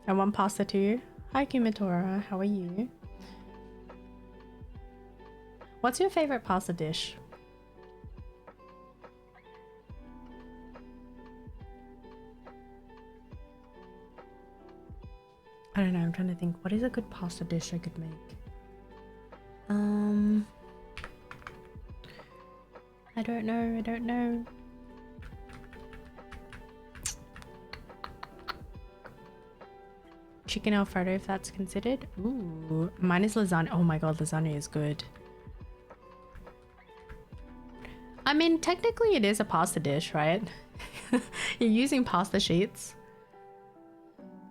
I want pasta too. Hi Kumatora, how are you? What's your favorite pasta dish? I don't know, I'm trying to think. What is a good pasta dish I could make? I don't know. Chicken Alfredo, if that's considered. Ooh, mine is lasagna. Oh my god, lasagna is good. I mean, technically it is a pasta dish, right? You're using pasta sheets.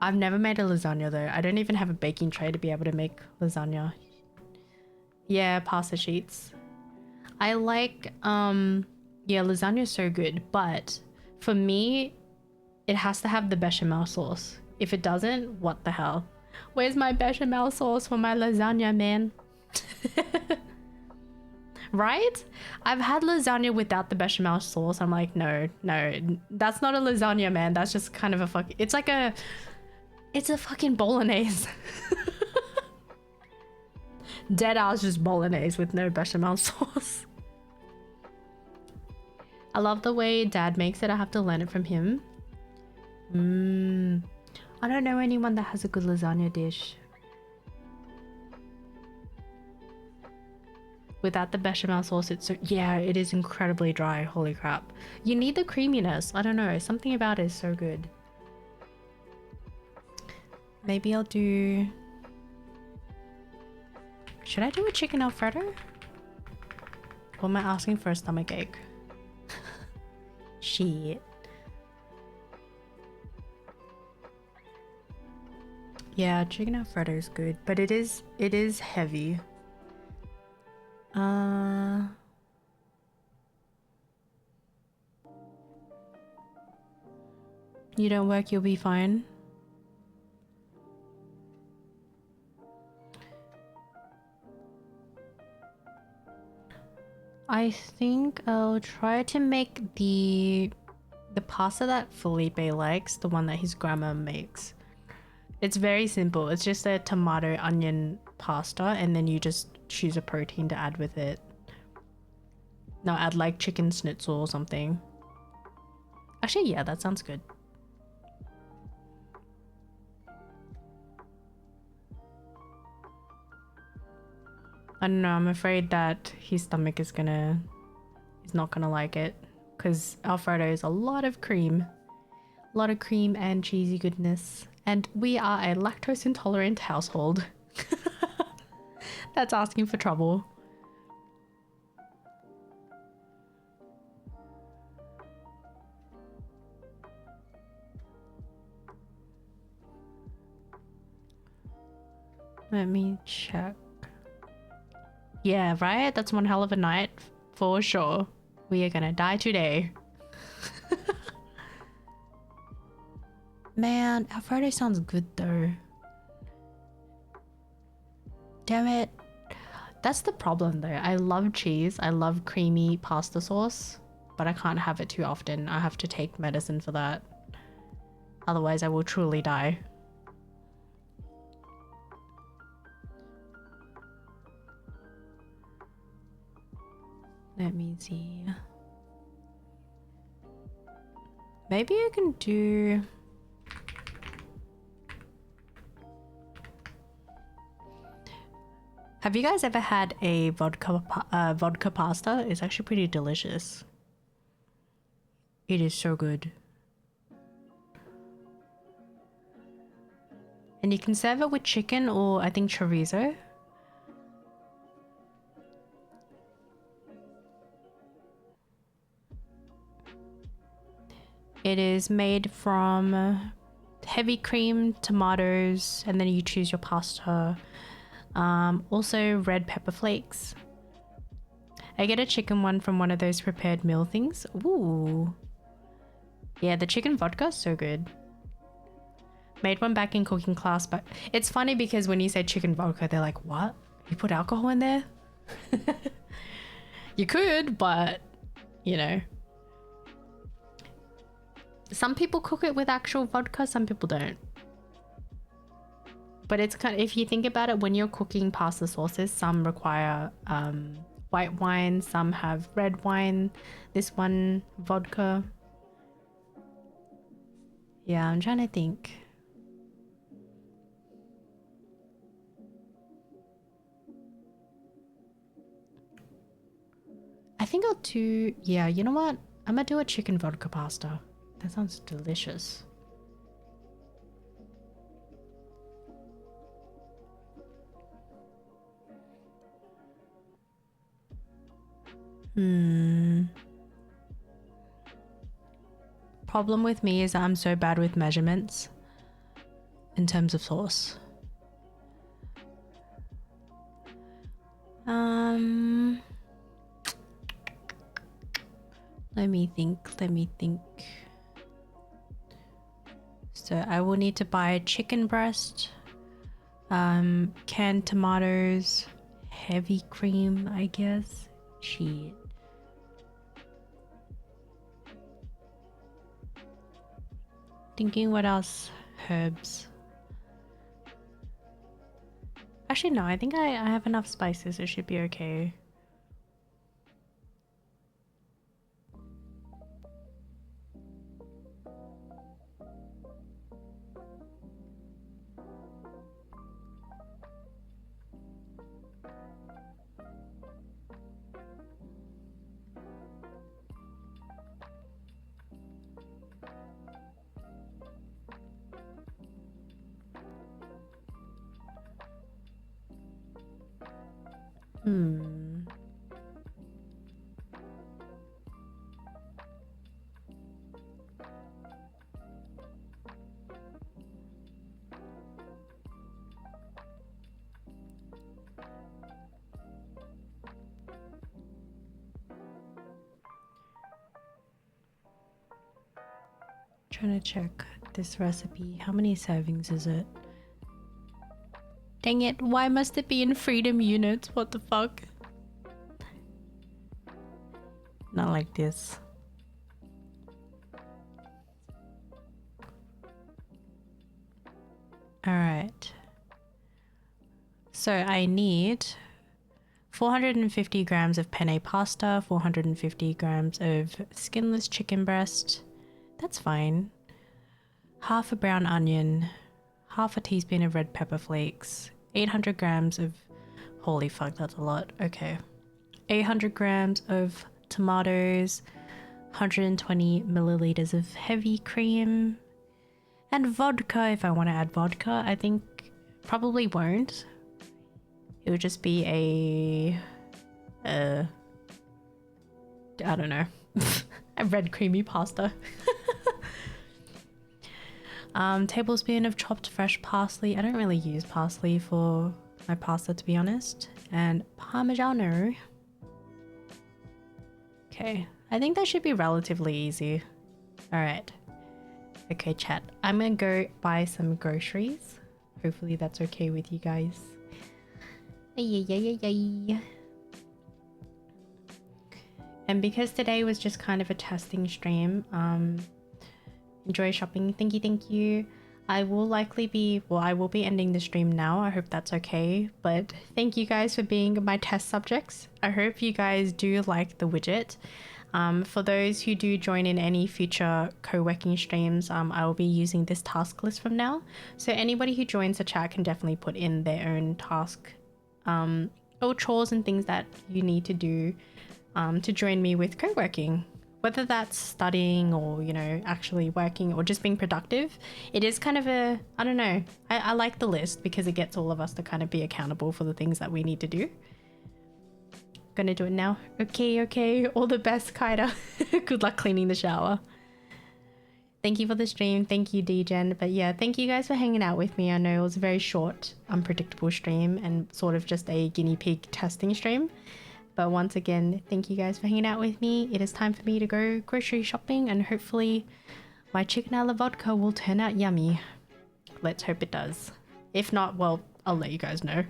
I've never made a lasagna though. I don't even have a baking tray to be able to make lasagna. Yeah, pasta sheets. I like, yeah, lasagna is so good, but for me, it has to have the bechamel sauce. If it doesn't, what the hell? Where's my bechamel sauce for my lasagna, man? Right? I've had lasagna without the bechamel sauce. I'm like, no, that's not a lasagna, man. That's just kind of a it's a fucking bolognese. Dead ass just bolognese with no bechamel sauce. I love the way dad makes it. I have to learn it from him. I don't know anyone that has a good lasagna dish. Without the bechamel sauce, it's so, yeah, it is incredibly dry. Holy crap. You need the creaminess. I don't know. Something about it is so good. Maybe I'll do... Should I do a chicken Alfredo? Or am I asking for a stomach ache? Shit. Yeah, chicken Alfredo is good, but it is heavy. You don't work, you'll be fine. I think I'll try to make the pasta that Felipe likes, the one that his grandma makes. It's very simple. It's just a tomato onion pasta, and then you just choose a protein to add with it. Now add like chicken schnitzel or something. Actually, yeah, that sounds good. I don't know, I'm afraid that his stomach is not gonna like it, because Alfredo is a lot of cream. A lot of cream and cheesy goodness. And we are a lactose intolerant household. That's asking for trouble. Let me check. Yeah, right? That's one hell of a night for sure. We are gonna die today. Man, Alfredo sounds good though. Damn it. That's the problem though. I love cheese. I love creamy pasta sauce, but I can't have it too often. I have to take medicine for that. Otherwise, I will truly die. Let me see. Maybe I can do... Have you guys ever had a vodka pasta? It's actually pretty delicious. It is so good. And you can serve it with chicken or I think chorizo. It is made from heavy cream, tomatoes, and then you choose your pasta. Also red pepper flakes. I get a chicken one from one of those prepared meal things. Ooh. Yeah, the chicken vodka is so good. Made one back in cooking class, but it's funny because when you say chicken vodka, they're like, what? You put alcohol in there? You could, but you know. Some people cook it with actual vodka, some people don't. But it's kind of, if you think about it, when you're cooking pasta sauces, some require white wine, some have red wine, this one vodka. Yeah, I'm trying to think. I think I'll do, yeah, you know what? I'm gonna do a chicken vodka pasta. That sounds delicious. Problem with me is I'm so bad with measurements in terms of sauce. Let me think. So I will need to buy chicken breast, canned tomatoes, heavy cream, I guess. Shit. Thinking what else? Herbs. Actually, no, I think I have enough spices. It should be okay. Trying to check this recipe. How many servings is it? Dang it, why must it be in freedom units? What the fuck? Not like this. Alright. So I need 450 grams of penne pasta, 450 grams of skinless chicken breast. That's fine. Half a brown onion, half a teaspoon of red pepper flakes, 800 grams of... Holy fuck, that's a lot. Okay. 800 grams of tomatoes, 120 milliliters of heavy cream, and vodka if I want to add vodka. I think probably won't. It would just be I don't know. A red creamy pasta. Tablespoon of chopped fresh parsley. I don't really use parsley for my pasta, to be honest. And Parmigiano. Okay, I think that should be relatively easy. All right. Okay, chat. I'm gonna go buy some groceries. Hopefully that's okay with you guys. And because today was just kind of a testing stream, enjoy shopping. Thank you. I will likely be, well, I will be ending the stream now. I hope that's okay. But thank you guys for being my test subjects. I hope you guys do like the widget. For those who do join in any future co-working streams, I will be using this task list from now. So anybody who joins the chat can definitely put in their own task or chores and things that you need to do to join me with co-working. Whether that's studying or, you know, actually working or just being productive, it is kind of a, I don't know. I like the list because it gets all of us to kind of be accountable for the things that we need to do. Gonna do it now. Okay. All the best, Kaida. Good luck cleaning the shower. Thank you for the stream. Thank you, DGen. But yeah, thank you guys for hanging out with me. I know it was a very short, unpredictable stream and sort of just a guinea pig testing stream. But once again, thank you guys for hanging out with me. It is time for me to go grocery shopping and hopefully my chicken a la vodka will turn out yummy. Let's hope it does. If not, well, I'll let you guys know.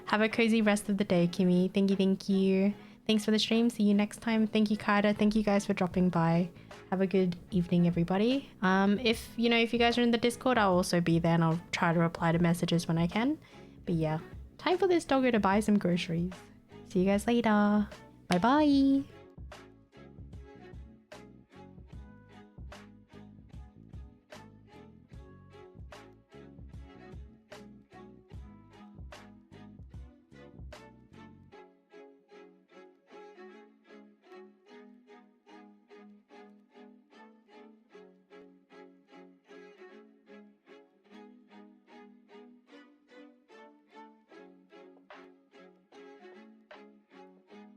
Have a cozy rest of the day, Kimmy. Thank you. Thanks for the stream. See you next time. Thank you, Kaida. Thank you guys for dropping by. Have a good evening, everybody. If you guys are in the Discord, I'll also be there and I'll try to reply to messages when I can. But yeah. Time for this doggo to buy some groceries. See you guys later. Bye bye.